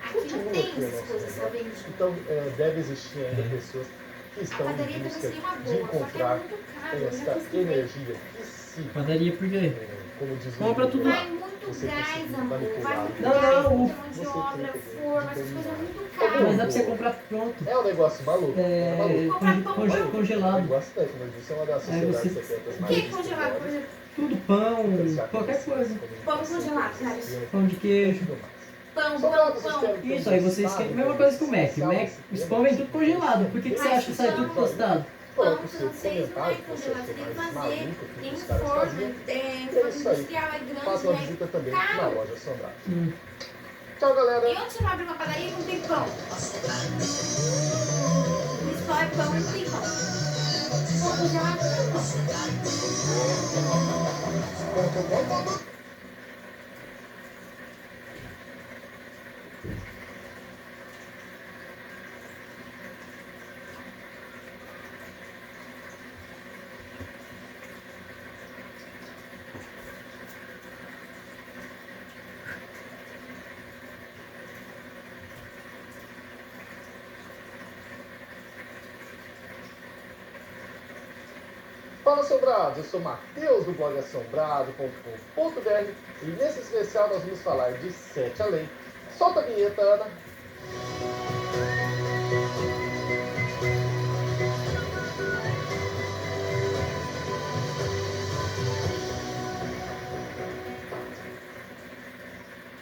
Aqui não
continua
tem
aqui o
essas
nosso
coisas, só
negócio.
vende.
Então, deve existir ainda pessoas que
A
estão em
padaria também
busca
seria uma
de
boa, só que é
encontrar
muito caro, eu já
essa
pesquisei.
energia que se,
Padaria por quê?
como diz o
Compra
livro
tudo
lá,
Vai muito
você
gás,
conseguir
amor. Vai
manipular.
muito
Não,
gás,
não,
muita mão de
você
obra,
tem que
forma, essas
dominar.
coisas muito
Mas
Mas
caras.
dá pra você comprar pronto.
É um negócio maluco. É maluco. Eu
Congelado.
gosto tanto, mas isso é uma das
Aí
sociedades
você-
secretas
O
mais
que é congelado, por exemplo?
Tudo, pão, qualquer coisa.
Pão congelado, cara.
Pão de queijo.
Pão.
Isso, aí você esquenta. Mesma coisa que o Mac. Os pão vem tudo congelado. Por que você acha que sai tudo tostado?
Coloca o
Pão
seu
francês não é
comentário, que você
congelado, você
achou
tem que
mais
fazer
maluco que
em
os caras
forno,
faziam.
forno
isso aí.
industrial, é
Faça uma
grande,
visita também
é
na
caro.
loja Assombrado. Tchau, galera.
E onde você vai abrir uma padaria e não tem pão? O principal é pão e não tem pão. Pão congelado não tem pão.
Fala, Assombrados! Eu sou Matheus do blog assombrado.com.br e nesse especial nós vamos falar de 7 Além. Solta a vinheta, Ana.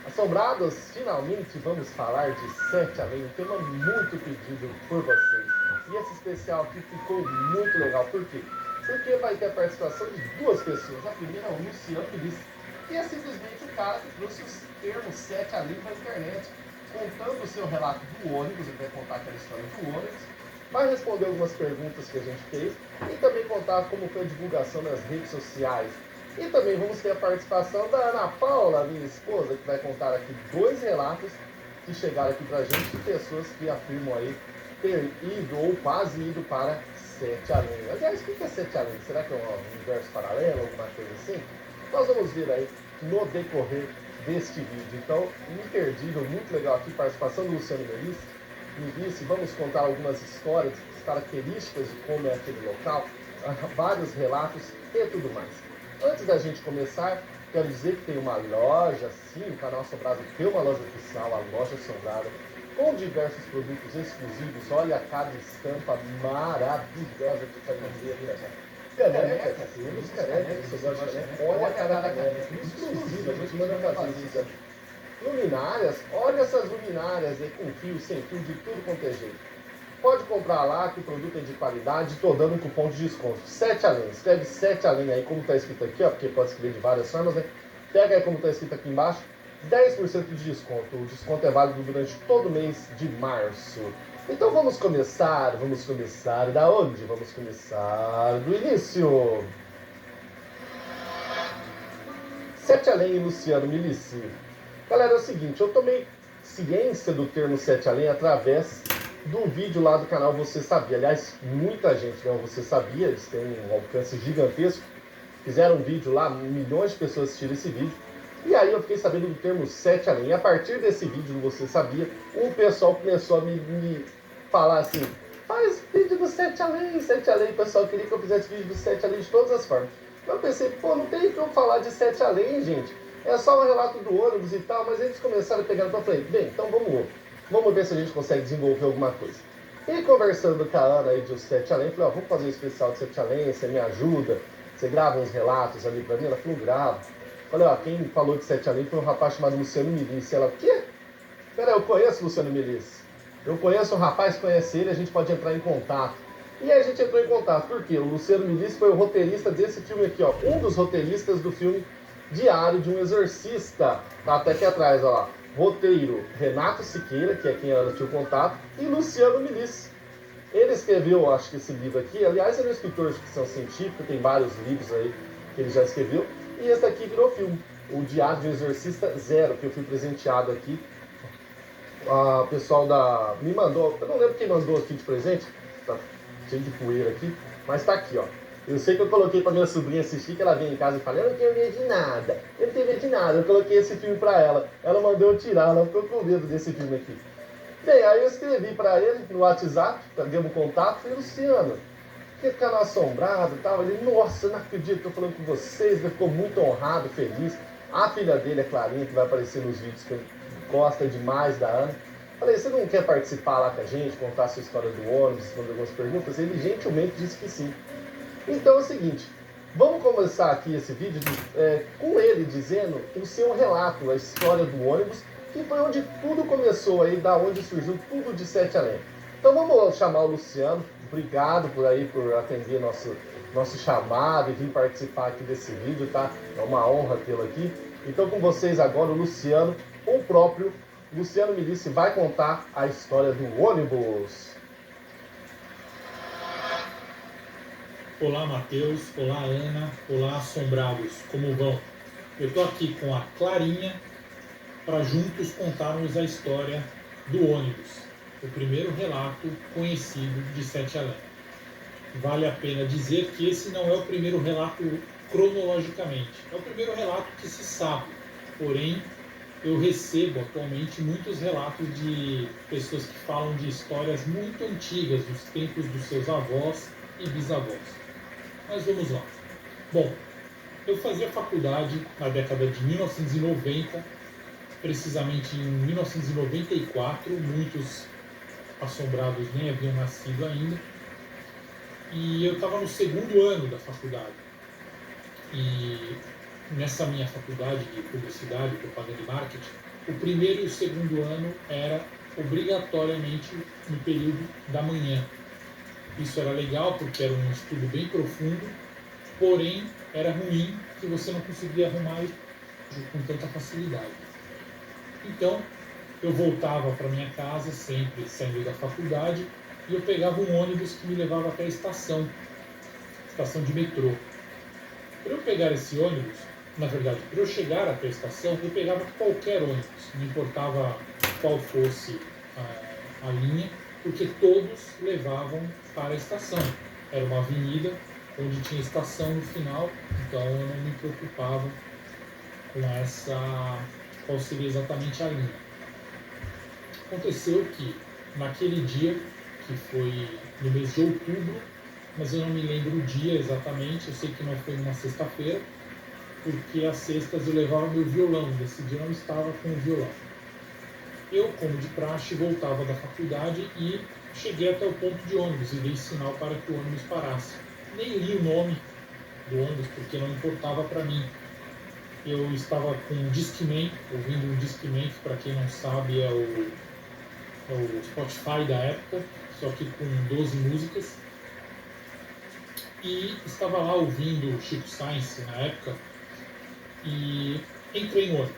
Assombrados, finalmente vamos falar de 7 Além, um tema muito pedido por vocês. E esse especial aqui ficou muito legal, por quê? Porque vai ter a participação de duas pessoas. A primeira é o Luciano Ulisses, que é simplesmente o cara que trouxe os termos 7 Além para a internet, contando o seu relato do ônibus, ele vai contar aquela história do ônibus, vai responder algumas perguntas que a gente fez e também contar como foi a divulgação nas redes sociais. E também vamos ter a participação da Ana Paula, minha esposa, que vai contar aqui 2 relatos que chegaram aqui pra gente de pessoas que afirmam aí ter ido ou quase ido para 7 Além. Aliás, o que é 7 Além? Será que é um universo paralelo, alguma coisa assim? Nós vamos ver aí no decorrer deste vídeo. Então, imperdível, muito legal aqui, participação do Luciano Ulisses. Vamos contar algumas histórias, características de como é aquele local, vários relatos e tudo mais. Antes da gente começar, quero dizer que tem uma loja, sim, o canal Assombrado tem uma loja oficial, a loja Assombrada, com diversos produtos exclusivos. Olha cada estampa maravilhosa que está aqui. Caneca, temos caneca, você gosta de caneca? Olha cada caneca, exclusiva, a gente manda fazer isso. Luminárias, olha essas luminárias aí com fio, sem fio, de tudo quanto é jeito. Pode comprar lá, que o produto é de qualidade, estou dando um cupom de desconto. 7 Além, escreve 7 Além aí, como está escrito aqui, ó, porque pode escrever de várias formas, né? Pega aí como está escrito aqui embaixo, 10% de desconto. O desconto é válido durante todo o mês de março. Então vamos começar da onde? Vamos começar do início. 7 Além e Luciano Ulisses. Galera, é o seguinte, eu tomei ciência do termo Sete Além através do vídeo lá do canal Você Sabia. Aliás, muita gente não Você Sabia, eles têm um alcance gigantesco. Fizeram um vídeo lá, milhões de pessoas assistiram esse vídeo. E aí eu fiquei sabendo do termo Sete Além. E a partir desse vídeo do Você Sabia, o pessoal começou a me falar assim, faz vídeo do Sete Além, Sete Além. O pessoal queria que eu fizesse vídeo do Sete Além de todas as formas. Eu pensei, pô, não tem como falar de Sete Além, gente. É só um relato do ônibus e tal, mas eles começaram a pegar no frente. Bem, então vamos ver se a gente consegue desenvolver alguma coisa. E conversando com a Ana aí de Sete Além, falei, ó, vamos fazer um especial de Sete Além, você me ajuda, você grava uns relatos ali pra mim? Ela falou, gravo. Falei, ó, quem falou de Sete Além foi um rapaz chamado Luciano Milice. Ela, o quê? Pera, eu conheço o Luciano Milice. Eu conheço um rapaz, conhece ele, a gente pode entrar em contato. E aí a gente entrou em contato, por quê? O Luciano Milice foi o roteirista desse filme aqui, ó. Um dos roteiristas do filme Diário de um Exorcista. Tá até aqui atrás, ó lá. Roteiro Renato Siqueira, que é quem ela tinha o contato, e Luciano Milice. Ele escreveu, acho que esse livro aqui, aliás, ele é um escritor de ficção científica, tem vários livros aí que ele já escreveu, e esse aqui virou filme, o Diário de um Exorcista Zero, que eu fui presenteado aqui. O pessoal me mandou, eu não lembro quem mandou aqui de presente, tá cheio de poeira aqui, mas tá aqui, ó. Eu sei que eu coloquei pra minha sobrinha assistir, que ela veio em casa e falou, eu não tenho medo de nada, eu não tenho medo de nada. Eu coloquei esse filme pra ela, ela mandou eu tirar, ela ficou com medo desse filme aqui. Bem, aí eu escrevi pra ele no WhatsApp, demos contato, falei, Luciano, que canal assombrado e tal. Ele, nossa, eu não acredito que eu tô falando com vocês, ele ficou muito honrado, feliz. A filha dele, a Clarinha, que vai aparecer nos vídeos, que gosta demais da Ana. Falei, você não quer participar lá com a gente, contar a sua história do ônibus, responder algumas perguntas? Ele gentilmente disse que sim. Então é o seguinte, vamos começar aqui esse vídeo com ele dizendo o seu relato, a história do ônibus, que foi onde tudo começou aí, da onde surgiu tudo de Sete Além. Então vamos chamar o Luciano, obrigado por atender nosso chamado e vir participar aqui desse vídeo, tá? É uma honra tê-lo aqui. Então com vocês agora o Luciano, o próprio Luciano Milice vai contar a história do ônibus.
Olá, Matheus. Olá, Ana. Olá, assombrados. Como vão? Eu estou aqui com a Clarinha para juntos contarmos a história do ônibus, o primeiro relato conhecido de Sete Além. Vale a pena dizer que esse não é o primeiro relato cronologicamente, é o primeiro relato que se sabe, porém eu recebo atualmente muitos relatos de pessoas que falam de histórias muito antigas, dos tempos dos seus avós e bisavós. Mas vamos lá. Bom, eu fazia faculdade na década de 1990, precisamente em 1994, muitos assombrados nem haviam nascido ainda, e eu estava no segundo ano da faculdade. E nessa minha faculdade de publicidade, propaganda e marketing, o primeiro e o segundo ano era obrigatoriamente no período da manhã. Isso era legal porque era um estudo bem profundo, porém era ruim que você não conseguia arrumar com tanta facilidade. Então eu voltava para minha casa sempre saindo da faculdade e eu pegava um ônibus que me levava até a estação de metrô. Para eu pegar esse ônibus, na verdade, para eu chegar até a estação, eu pegava qualquer ônibus, não importava qual fosse a linha, porque todos levavam para a estação. Era uma avenida onde tinha estação no final, então eu não me preocupava com qual seria exatamente a linha. Aconteceu que naquele dia, que foi no mês de outubro, mas eu não me lembro o dia exatamente, eu sei que não foi numa sexta-feira, porque às sextas eu levava meu violão, nesse dia eu não estava com o violão. Eu, como de praxe, voltava da faculdade e cheguei até o ponto de ônibus e dei sinal para que o ônibus parasse. Nem li o nome do ônibus, porque não importava para mim. Eu estava com um Discman, ouvindo um Discman, que para quem não sabe é o Spotify da época, só que com 12 músicas. E estava lá ouvindo Chico Science na época e entrei no ônibus.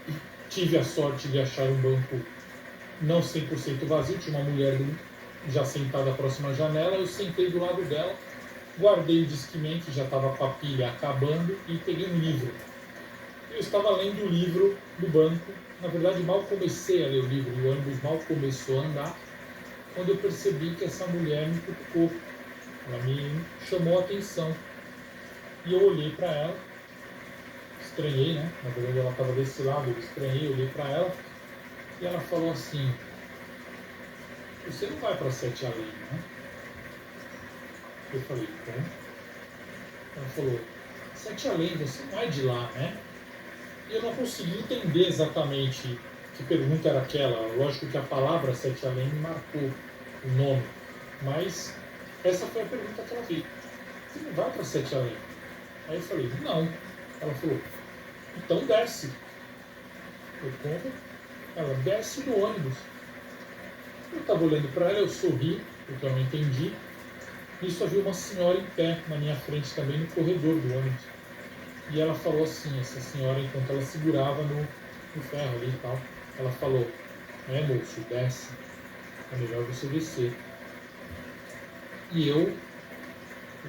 E tive a sorte de achar um banco não 100% vazio, tinha uma mulher já sentada próxima à janela, eu sentei do lado dela, guardei o Discman, que já estava com a pilha acabando, e peguei um livro. Eu estava lendo o livro do banco. Na verdade, mal comecei a ler o livro, o ônibus mal começou a andar, quando eu percebi que essa mulher me cutucou. Ela me chamou a atenção. E eu olhei para ela, estranhei, né? Na verdade, ela estava desse lado, eu estranhei, olhei para ela, e ela falou assim: você não vai para Sete Além, né? Eu falei: como? Ela falou: Sete Além, você não é de lá, né? E eu não consegui entender exatamente que pergunta era aquela. Lógico que a palavra Sete Além me marcou o nome, mas essa foi a pergunta que ela fez: você não vai para Sete Além? Aí eu falei: não. Ela falou: então desce. Eu como? Ela: desce do ônibus. Eu estava olhando para ela, eu sorri, porque eu não entendi. Nisso havia uma senhora em pé na minha frente também, no corredor do ônibus. E ela falou assim, essa senhora, enquanto ela segurava no ferro ali e tal, ela falou: moço, desce, é melhor você descer. E eu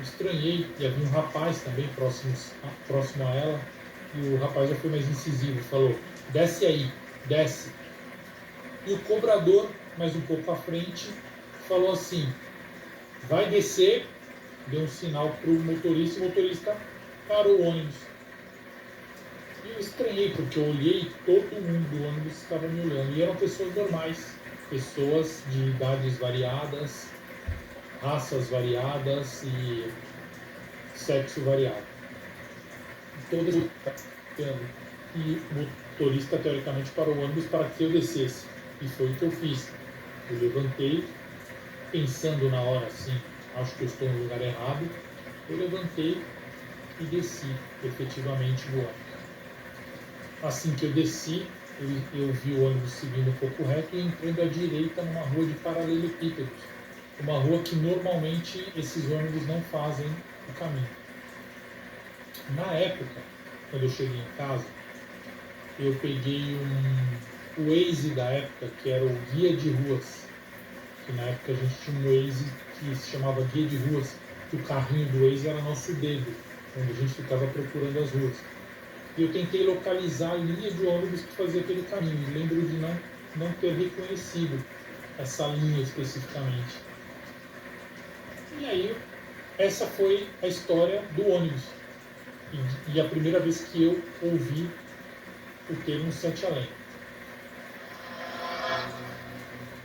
estranhei, e havia um rapaz também próximo a ela, e o rapaz já foi mais incisivo, falou: desce aí, desce. E o cobrador, mais um pouco à frente, falou assim: vai descer, deu um sinal para o motorista, e o motorista parou o ônibus. E eu estranhei, porque eu olhei e todo mundo do ônibus estava me olhando. E eram pessoas normais, pessoas de idades variadas, raças variadas e sexo variado. Todas olhando. E o motorista, teoricamente, parou o ônibus para que eu descesse. E foi o que eu fiz. Eu levantei, pensando na hora assim, acho que eu estou no lugar errado. Eu levantei e desci, efetivamente, do ônibus. Assim que eu desci, eu vi o ônibus seguindo um pouco reto e entrando à direita numa rua de paralelepípedos. Uma rua que normalmente esses ônibus não fazem o caminho. Na época, quando eu cheguei em casa, eu peguei o Waze da época, que era o Guia de Ruas. Que na época a gente tinha um Waze que se chamava Guia de Ruas, que o carrinho do Waze era nosso dedo, onde a gente ficava procurando as ruas. E eu tentei localizar a linha de ônibus que fazia aquele caminho. E lembro de não ter reconhecido essa linha especificamente. E aí, essa foi a história do ônibus. E a primeira vez que eu ouvi o termo Sete Além.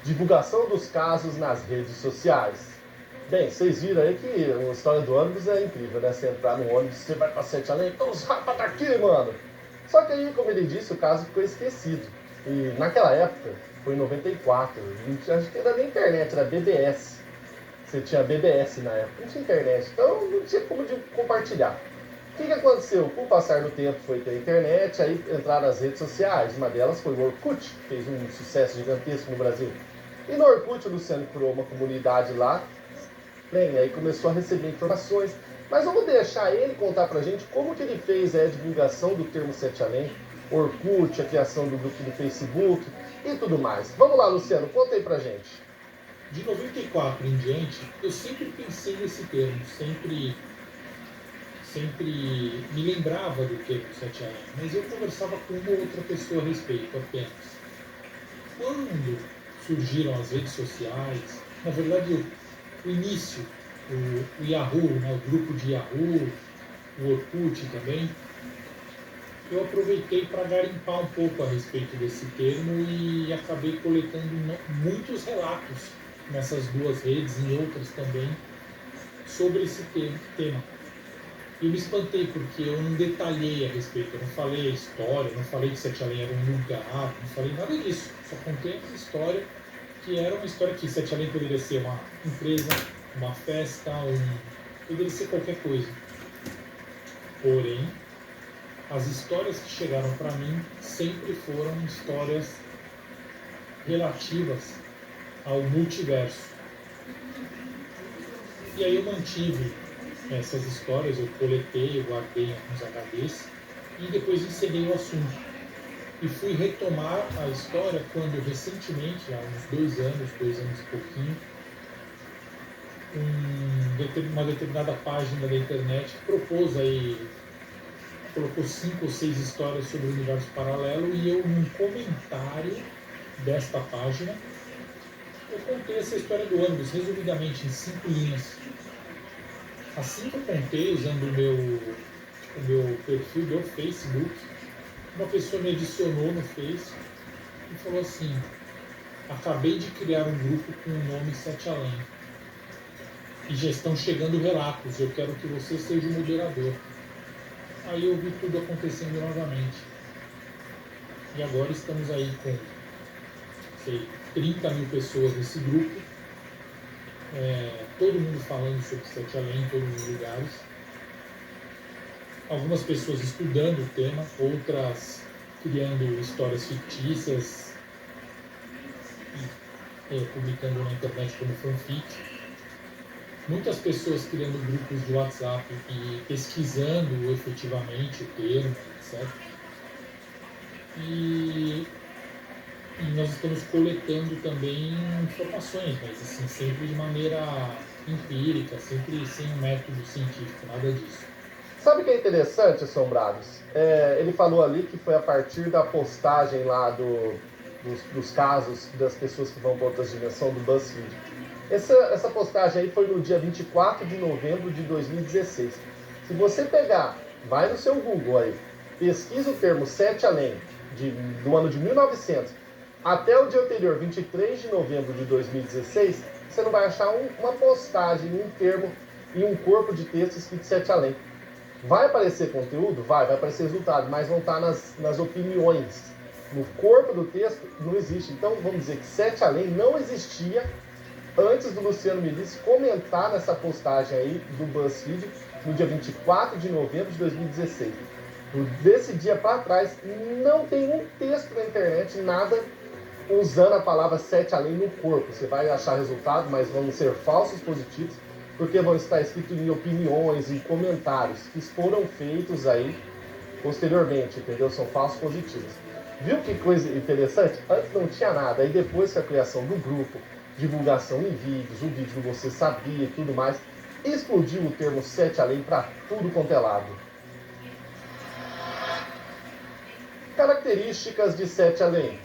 Divulgação dos casos nas redes sociais. Bem, vocês viram aí que a história do ônibus é incrível, né? Você entrar no ônibus, você vai pra Sete Além, então os rapas daqui, mano! Só que aí, como ele disse, o caso ficou esquecido. E naquela época, foi em 94, acho que era nem internet, era BBS. Você tinha BBS na época, não tinha internet, então não tinha como de compartilhar. O que aconteceu? Com o passar do tempo foi ter internet, aí entraram as redes sociais. Uma delas foi o Orkut, que fez um sucesso gigantesco no Brasil. E no Orkut o Luciano criou uma comunidade lá. Bem, aí começou a receber informações. Mas vamos deixar ele contar pra gente como que ele fez a divulgação do termo Sete Além, Orkut, a criação do grupo do Facebook e tudo mais. Vamos lá, Luciano, conta aí pra gente.
De 94 em diante, eu sempre pensei nesse termo, sempre me lembrava do termo Sete Além, mas eu conversava com uma ou outra pessoa a respeito apenas. Quando surgiram as redes sociais, na verdade o início, o Yahoo, né, o grupo de Yahoo, o Orkut também, eu aproveitei para garimpar um pouco a respeito desse termo e acabei coletando muitos relatos nessas duas redes e outras também sobre esse tema. E eu me espantei porque eu não detalhei a respeito, eu não falei a história, não falei que Sete Além era um lugar, não falei nada disso, só contei a história, que era uma história que Sete Além poderia ser uma empresa, uma festa, poderia ser qualquer coisa. Porém, as histórias que chegaram para mim sempre foram histórias relativas ao multiverso. E aí eu mantive essas histórias, eu coletei, eu guardei alguns HDs e depois encerrei o assunto. E fui retomar a história quando recentemente, há uns 2 anos e pouquinho, uma determinada página da internet propôs aí colocou 5 ou 6 histórias sobre o universo paralelo e eu, num comentário desta página, eu contei essa história do ônibus, resumidamente, em 5 linhas. Assim que eu contei, usando o meu perfil do Facebook, uma pessoa me adicionou no Face e falou assim: acabei de criar um grupo com o nome Sete Além. E já estão chegando relatos, eu quero que você seja o moderador. Aí eu vi tudo acontecendo novamente. E agora estamos aí com, 30 mil pessoas nesse grupo. Todo mundo falando sobre Sete Além em todos os lugares. Algumas pessoas estudando o tema, outras criando histórias fictícias e publicando na internet como fanfic. Muitas pessoas criando grupos de WhatsApp e pesquisando efetivamente o termo, etc. E nós estamos coletando também informações, mas assim, sempre de maneira empírica, sempre sem um método científico, nada disso.
Sabe o que é interessante, Assombrados? Ele falou ali que foi a partir da postagem lá dos casos das pessoas que vão para outras dimensões do BuzzFeed. Essa postagem aí foi no dia 24 de novembro de 2016. Se você pegar, vai no seu Google aí, pesquisa o termo Sete Além, do ano de 1900, até o dia anterior, 23 de novembro de 2016, você não vai achar uma postagem, um termo e um corpo de texto escrito Sete Além. Vai aparecer conteúdo? Vai aparecer resultado, mas vão estar nas opiniões. No corpo do texto não existe. Então vamos dizer que Sete Além não existia antes do Luciano Milice comentar nessa postagem aí do BuzzFeed no dia 24 de novembro de 2016. Desse dia para trás, não tem um texto na internet, nada usando a palavra Sete Além no corpo. Você vai achar resultado, mas vão ser falsos positivos, porque vão estar escritos em opiniões e comentários que foram feitos aí posteriormente, entendeu? São falsos positivos. Viu que coisa interessante? Antes não tinha nada, aí depois que a criação do grupo, divulgação em vídeos, o vídeo que você sabia e tudo mais, explodiu o termo Sete Além para tudo quanto é lado. Características de Sete Além.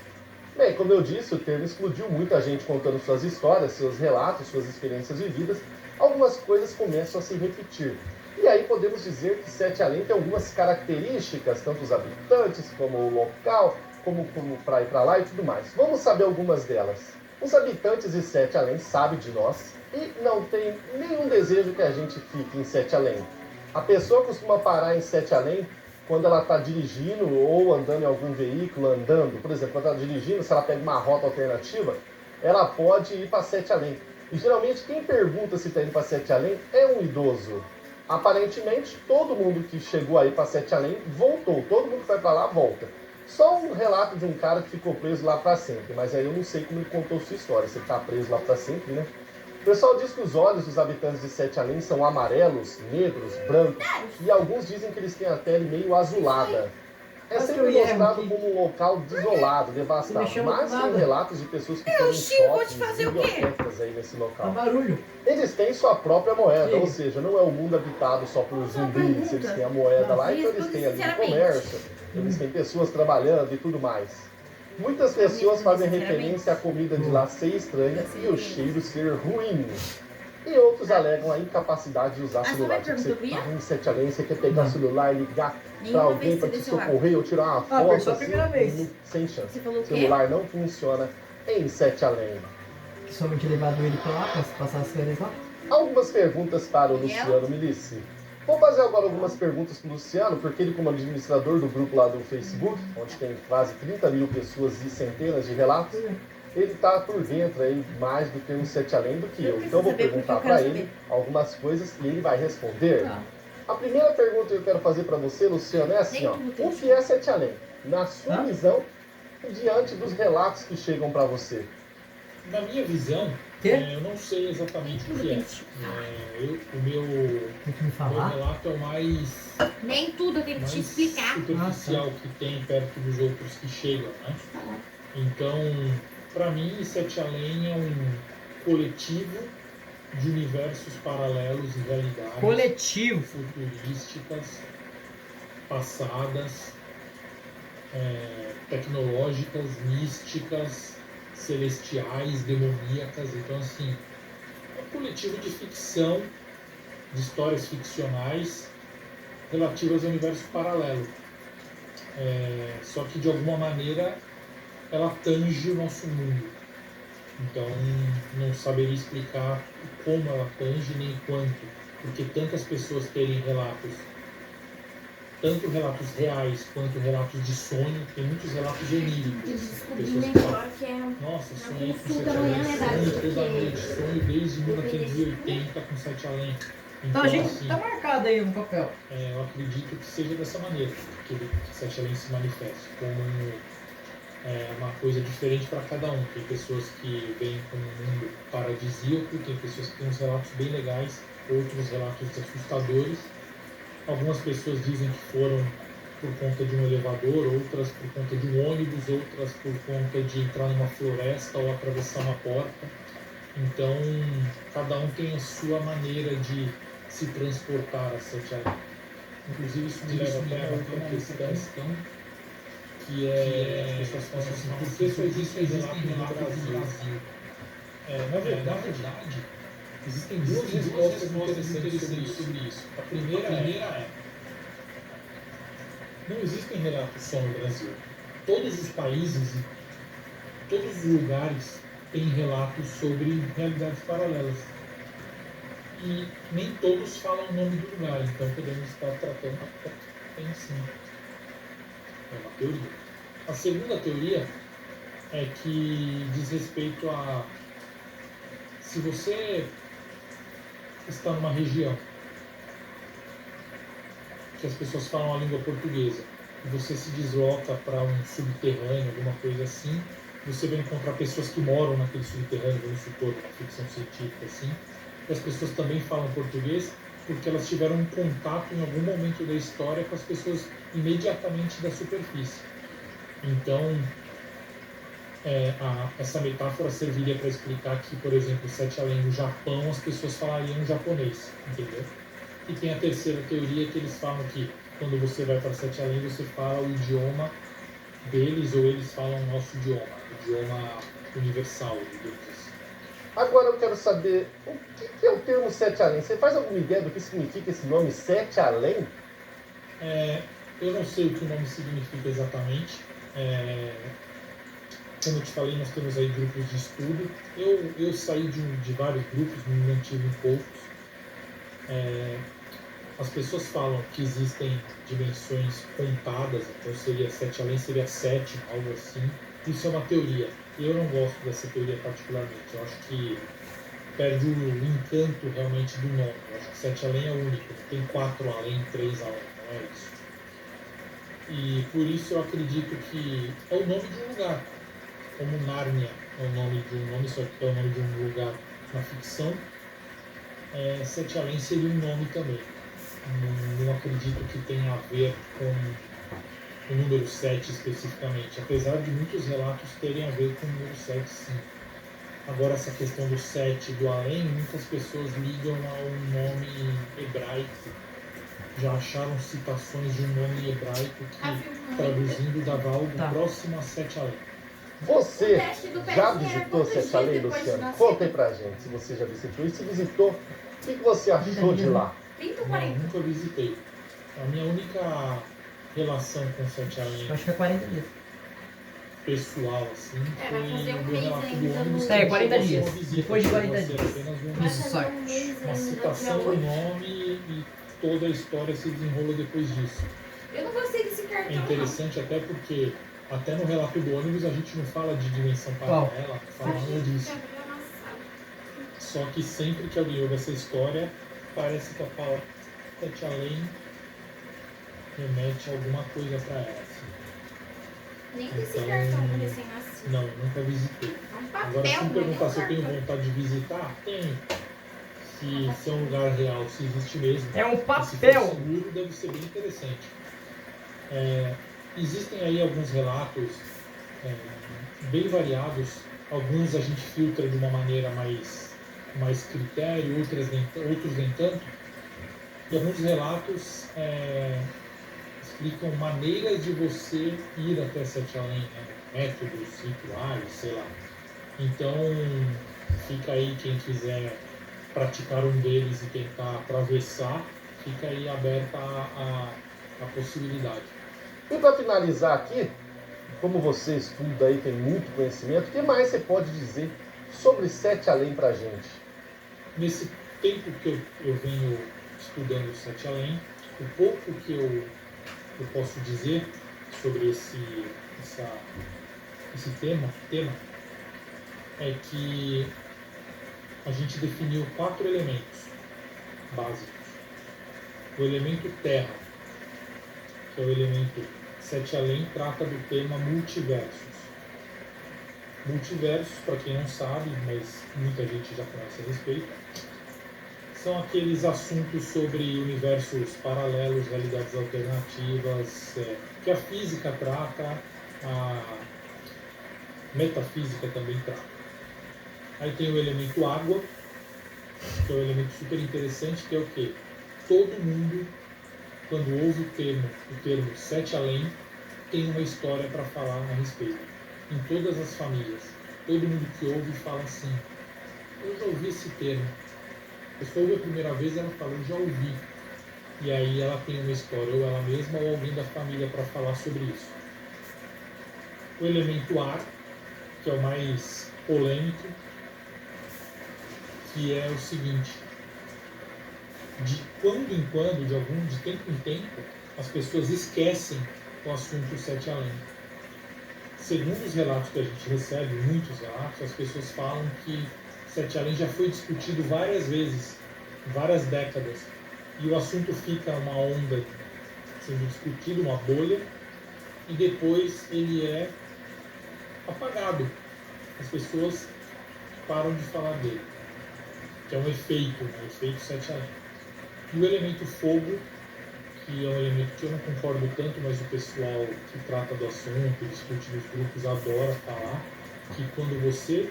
Bem, como eu disse, o termo explodiu, muita gente contando suas histórias, seus relatos, suas experiências vividas. Algumas coisas começam a se repetir. E aí podemos dizer que Sete Além tem algumas características, tanto os habitantes, como o local, como para ir para lá e tudo mais. Vamos saber algumas delas. Os habitantes de Sete Além sabem de nós e não tem nenhum desejo que a gente fique em Sete Além. A pessoa costuma parar em Sete Além quando ela está dirigindo ou andando em algum veículo, por exemplo, quando ela está dirigindo, se ela pega uma rota alternativa, ela pode ir para Sete Além. E geralmente quem pergunta se está indo para Sete Além é um idoso. Aparentemente, todo mundo que chegou aí para Sete Além voltou, todo mundo que vai para lá volta. Só um relato de um cara que ficou preso lá para sempre, mas aí eu não sei como ele contou sua história, se ele está preso lá para sempre, né? O pessoal diz que os olhos dos habitantes de Sete Além são amarelos, negros, brancos, e alguns dizem que eles têm a pele meio azulada. É sempre mostrado como um local desolado, devastado, mas tem relatos de pessoas que foram em shoppings, bibliotecas aí nesse local. Eles têm sua própria moeda, ou seja, não é um mundo habitado só por zumbis, eles têm a moeda lá, então eles têm ali o comércio, eles têm pessoas trabalhando e tudo mais. Muitas pessoas fazem referência à comida de lá ser estranha e o cheiro ser ruim. E outros alegam a incapacidade de usar celular. Tipo, você tá em Sete Além, você quer pegar o celular e ligar para alguém para te socorrer ou tirar uma foto assim, sem chance. O celular não funciona em Sete Além.
Somente levado ele para lá, para passar as férias lá?
Algumas perguntas para o Luciano Milice. Vou fazer agora algumas perguntas para o Luciano, porque ele, como administrador do grupo lá do Facebook, onde tem quase 30 mil pessoas e centenas de relatos, ele está por dentro aí mais do que um Sete Além do que eu. Então eu vou perguntar para ele algumas coisas e ele vai responder. A primeira pergunta que eu quero fazer para você, Luciano, é assim, ó. O que é Sete Além? Na sua visão, diante dos relatos que chegam para você.
Na minha visão, eu não sei exatamente o que é. O meu relato é o mais...
Nem tudo eu tenho que te explicar.
Superficial que tem perto dos outros que chegam, né? Então, para mim, Sete Além é um coletivo de universos paralelos e realidades futurísticas, passadas, tecnológicas, místicas, celestiais, demoníacas. Então, assim, é um coletivo de ficção, de histórias ficcionais relativas ao universo paralelo. Só que, de alguma maneira, ela tange o nosso mundo. Então, não saberia explicar como ela tange, nem quanto. Porque tantas pessoas terem relatos, tanto relatos reais quanto relatos de sonho, tem muitos relatos oníricos.
Descobri
Pessoas que
melhor
falam,
que é
nossa, sonhei com
consulta
Sete
amanhã,
Além,
né, Dado?
sonho toda
Porque
noite, sonho desde 1980 com Sete Além.
Então a gente
assim,
tá marcado aí no papel.
eu acredito que seja dessa maneira que Sete Além se manifesta, como uma coisa diferente para cada um. Tem pessoas que vêm com um mundo paradisíaco, tem pessoas que têm uns relatos bem legais, outros relatos assustadores. Algumas pessoas dizem que foram por conta de um elevador, outras por conta de um ônibus, outras por conta de entrar numa floresta ou atravessar uma porta. Então, cada um tem a sua maneira de se transportar a Sete Além. Inclusive, isso me leva até a outra questão, que as pessoas falam assim, por que só existem relatos no Brasil? Na verdade, existem duas respostas interessantes sobre isso. A primeira é, não existem relatos só no Brasil. Todos os países e todos os lugares têm relatos sobre realidades paralelas. E nem todos falam o nome do lugar, então podemos estar tratando tem sim. É uma teoria. A segunda teoria é que diz respeito a se você está numa região que as pessoas falam a língua portuguesa e você se desloca para um subterrâneo, alguma coisa assim, você vai encontrar pessoas que moram naquele subterrâneo, vamos supor, uma ficção científica assim, e as pessoas também falam português porque elas tiveram um contato em algum momento da história com as pessoas imediatamente da superfície. Então, essa metáfora serviria para explicar que, por exemplo, Sete Além no Japão, as pessoas falariam japonês, entendeu? E tem a terceira teoria que eles falam que quando você vai para Sete Além, você fala o idioma deles ou eles falam o nosso idioma, o idioma universal, digamos assim.
Agora eu quero saber o que é o termo Sete Além. Você faz alguma ideia do que significa esse nome Sete Além?
Eu não sei o que o nome significa exatamente. Como eu te falei, nós temos aí grupos de estudo. Eu saí de vários grupos, me mantive em poucos. As pessoas falam que existem dimensões contadas, então seria Sete Além, seria 7, algo assim. Isso é uma teoria. Eu não gosto dessa teoria particularmente. Eu acho que perde o encanto realmente do nome. Eu acho que Sete Além é único. Tem 4 além, 3 além, não é isso. E por isso eu acredito que é o nome de um lugar. Como Nárnia é o nome de um nome, só que é o nome de um lugar na ficção. Sete Além seria um nome também. Não acredito que tenha a ver com o número 7 especificamente, apesar de muitos relatos terem a ver com o número 7, sim. Agora, essa questão do 7 do além, muitas pessoas ligam a um nome hebraico. Já acharam citações de um nome hebraico que, traduzindo, dava algo próximo a Sete Além.
Você já visitou Sete Além, Luciano? Conta aí pra gente se você já visitou. E se visitou, o que você achou de lá?
Não, nunca visitei. A minha única relação com Sete Além,
Eu acho que é 40 dias.
pessoal, assim, foi
vai fazer um
o
mês
relato
ainda
do ônibus.
no-
que
40
chegou a ser
dias.
uma visita,
Depois de
chegou a
40
ser
dias.
apenas
Vai
Isso,
fazer
sai.
um mês
uma
ainda,
citação
dia
do
8.
nome e toda a história se desenrola depois disso.
Eu não gostei desse
É
cartão,
interessante até porque até no relato do ônibus a gente não fala de dimensão
Qual?
paralela,
não.
fala nada disso. Só que sempre que alguém ouve essa história, parece que a palavra Sete Além remete alguma coisa para ela. Assim.
Nem desse
Então,
cartão do recém-nascido.
Não, nunca visitei.
É um
Agora,
papel,
se me
não é nem
perguntar
um
se eu tenho
cartão.
vontade de visitar, tenho. Se é um lugar real, se existe mesmo.
É um
E se for
papel.
seguro, deve ser bem interessante. Existem aí alguns relatos bem variados. Alguns a gente filtra de uma maneira mais critério, outros nem tanto. E alguns relatos explicam maneiras de você ir até Sete Além, né? Métodos, rituais, sei lá. Então, fica aí quem quiser praticar um deles e tentar atravessar, fica aí aberta a possibilidade.
E para finalizar aqui, como você estuda aí, tem muito conhecimento, o que mais você pode dizer sobre Sete Além pra gente?
Nesse tempo que eu venho estudando Sete Além, o pouco que eu posso dizer sobre esse tema é que a gente definiu 4 elementos básicos. O elemento terra, que é o elemento Sete Além, trata do tema multiversos. Multiversos, para quem não sabe, mas muita gente já conhece a respeito, são aqueles assuntos sobre universos paralelos, realidades alternativas, que a física trata, a metafísica também trata. Aí tem o elemento água, que é um elemento super interessante, que é o quê? Todo mundo, quando ouve o termo Sete Além, tem uma história para falar a respeito. Em todas as famílias, todo mundo que ouve fala assim: eu já ouvi esse termo. A pessoa ouve a primeira vez, ela fala: eu já ouvi. E aí ela tem uma história, ou ela mesma ou alguém da família, para falar sobre isso. O elemento ar, que é o mais polêmico, que é o seguinte: de quando em quando, de tempo em tempo, as pessoas esquecem o assunto Sete Além. Segundo os relatos que a gente recebe, muitos relatos, as pessoas falam que Sete Além já foi discutido várias vezes, várias décadas, e o assunto fica uma onda sendo discutido, uma bolha, e depois ele é apagado. As pessoas param de falar dele, que é um efeito, né? O efeito Sete Além. E o elemento fogo, que é um elemento que eu não concordo tanto, mas o pessoal que trata do assunto, discute nos grupos, adora falar, que quando você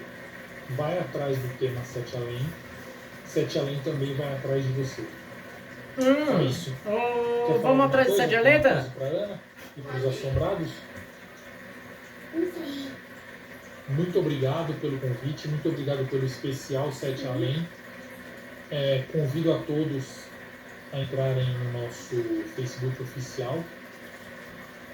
vai atrás do tema Sete Além também vai atrás de você. É isso.
Vamos atrás de Sete Além, tá?
Para Ana e para os assombrados? Muito obrigado pelo convite, muito obrigado pelo especial Sete Além. Convido a todos a entrarem no nosso Facebook oficial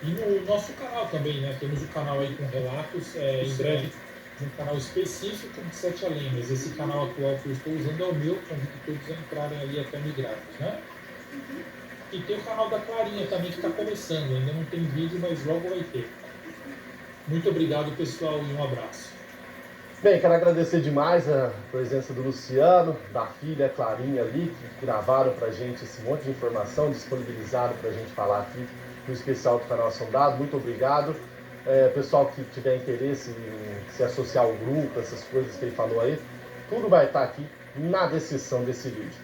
e no nosso canal também, né? Temos o canal aí com relatos, em breve um canal específico de Sete Além, mas esse canal atual que eu estou usando é o meu, convido todos a entrarem ali até migrados, né? E tem o canal da Clarinha também, que está começando, ainda não tem vídeo, mas logo vai ter. Muito obrigado, pessoal, e um abraço.
Bem, quero agradecer demais a presença do Luciano, da filha Clarinha ali, que gravaram pra gente esse monte de informação, disponibilizaram pra gente falar aqui no especial do Canal Assombrado. Muito obrigado. Pessoal que tiver interesse em se associar ao grupo, essas coisas que ele falou aí, tudo vai estar aqui na descrição desse vídeo.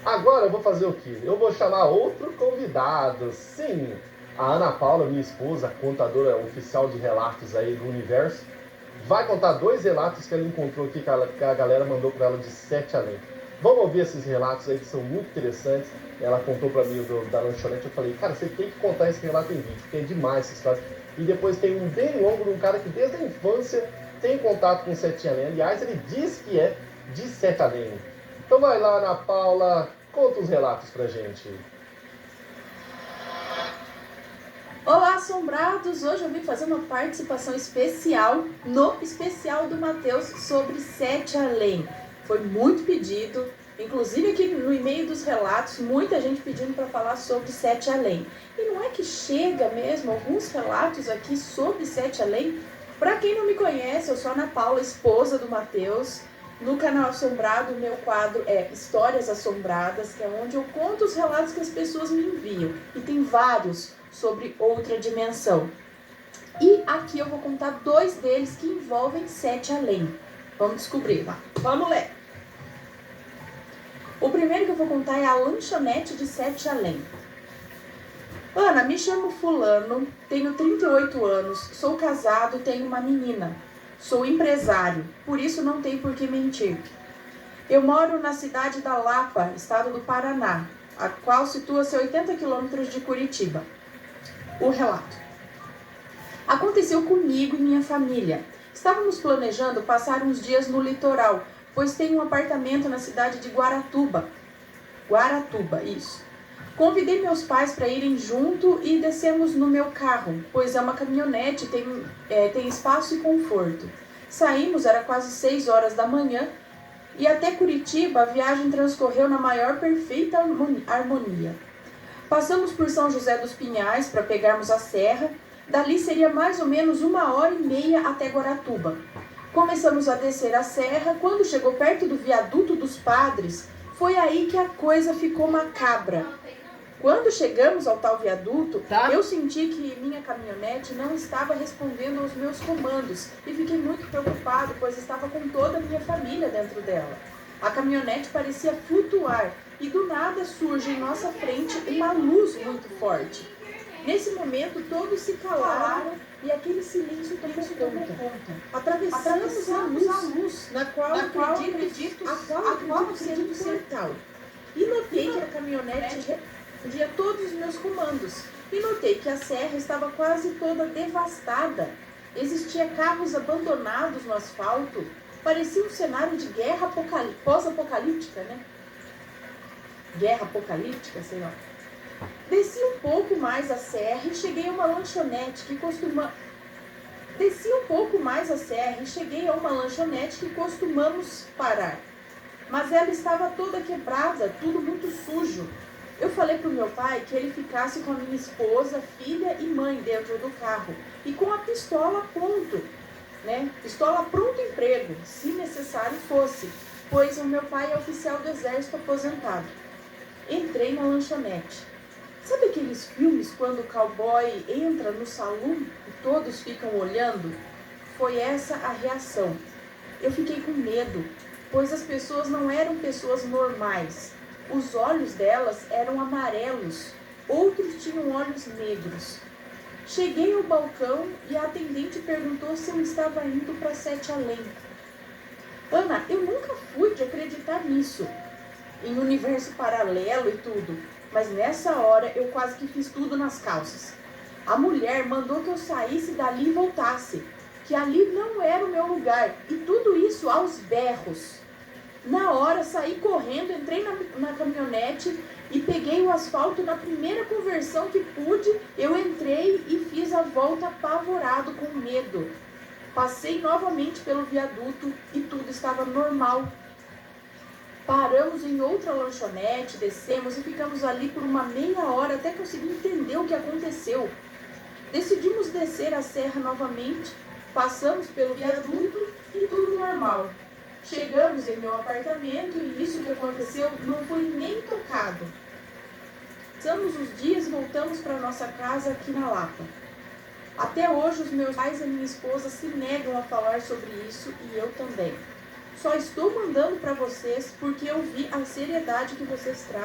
Agora eu vou fazer o quê? Eu vou chamar outro convidado. Sim, a Ana Paula, minha esposa, contadora oficial de relatos aí do universo, vai contar 2 relatos que ela encontrou aqui, que a galera mandou para ela de Sete Além. Vamos ouvir esses relatos aí que são muito interessantes. Ela contou para mim da lanchonete, eu falei: cara, você tem que contar esse relato em vídeo, porque é demais essa história. E depois tem um bem longo de um cara que desde a infância tem contato com Sete Além. Aliás, ele diz que é de Sete Além. Então vai lá, Ana Paula, conta os relatos pra gente.
Olá, assombrados! Hoje eu vim fazer uma participação especial no especial do Matheus sobre Sete Além. Foi muito pedido, inclusive aqui no e-mail dos relatos, muita gente pedindo para falar sobre Sete Além. E não é que chega mesmo alguns relatos aqui sobre Sete Além? Para quem não me conhece, eu sou a Ana Paula, esposa do Matheus. No canal Assombrado, o meu quadro é Histórias Assombradas, que é onde eu conto os relatos que as pessoas me enviam. E tem vários sobre outra dimensão. E aqui eu vou contar 2 deles que envolvem Sete Além. Vamos descobrir lá. Vamos ler. O primeiro que eu vou contar é a lanchonete de Sete Além. Ana, me chamo fulano, tenho 38 anos, sou casado, tenho uma menina. Sou empresário, por isso não tem por que mentir. Eu moro na cidade da Lapa, estado do Paraná, a qual situa-se a 80 quilômetros de Curitiba. o relato. Aconteceu comigo e minha família. Estávamos planejando passar uns dias no litoral, pois tem um apartamento na cidade de Guaratuba. Guaratuba, isso. Convidei meus pais para irem junto e descemos no meu carro, pois é uma caminhonete, tem espaço e conforto. Saímos, era quase 6 horas da manhã, e até Curitiba a viagem transcorreu na maior perfeita harmonia. Passamos por São José dos Pinhais para pegarmos a serra. Dali seria mais ou menos 1h30 até Guaratuba. Começamos a descer a serra. Quando chegou perto do viaduto dos Padres, foi aí que a coisa ficou macabra. Quando chegamos ao tal viaduto, eu senti que minha caminhonete não estava respondendo aos meus comandos e fiquei muito preocupado, pois estava com toda a minha família dentro dela. A caminhonete parecia flutuar e do nada surge em nossa frente uma luz muito forte. Nesse momento, todos se calaram e aquele silêncio tomou conta. Atravessamos a luz, na qual acredito ser um portal. E notei que a caminhonete respondia todos os meus comandos. E notei que a serra estava quase toda devastada. Existia carros abandonados no asfalto. Parecia um cenário de guerra pós-apocalíptica, né? Guerra apocalíptica, sei lá. Desci um pouco mais a serra e cheguei a uma lanchonete que costumamos parar. Mas ela estava toda quebrada, tudo muito sujo. Eu falei para o meu pai que ele ficasse com a minha esposa, filha e mãe dentro do carro e com a pistola pronto, né? Pistola pronto emprego, se necessário fosse, pois o meu pai é oficial do exército aposentado. Entrei na lanchonete. Sabe aqueles filmes quando o cowboy entra no salão e todos ficam olhando? Foi essa a reação. Eu fiquei com medo, pois as pessoas não eram pessoas normais. Os olhos delas eram amarelos, outros tinham olhos negros. Cheguei ao balcão e a atendente perguntou se eu estava indo para Sete Além. Ana, eu nunca fui de acreditar nisso, em universo paralelo e tudo. Mas nessa hora eu quase que fiz tudo nas calças. A mulher mandou que eu saísse dali e voltasse, que ali não era o meu lugar, e tudo isso aos berros. Na hora saí correndo, entrei na caminhonete e peguei o asfalto na primeira conversão que pude. Eu entrei e fiz a volta apavorado, com medo. Passei novamente pelo viaduto e tudo estava normal. Paramos em outra lanchonete, descemos e ficamos ali por uma meia hora até conseguir entender o que aconteceu. Decidimos descer a serra novamente, passamos pelo viaduto e tudo normal. Chegamos em meu apartamento e isso que aconteceu não foi nem tocado. Passamos os dias e voltamos para nossa casa aqui na Lapa. Até hoje os meus pais e a minha esposa se negam a falar sobre isso e eu também. Só estou mandando para vocês porque eu vi a seriedade que vocês tratam.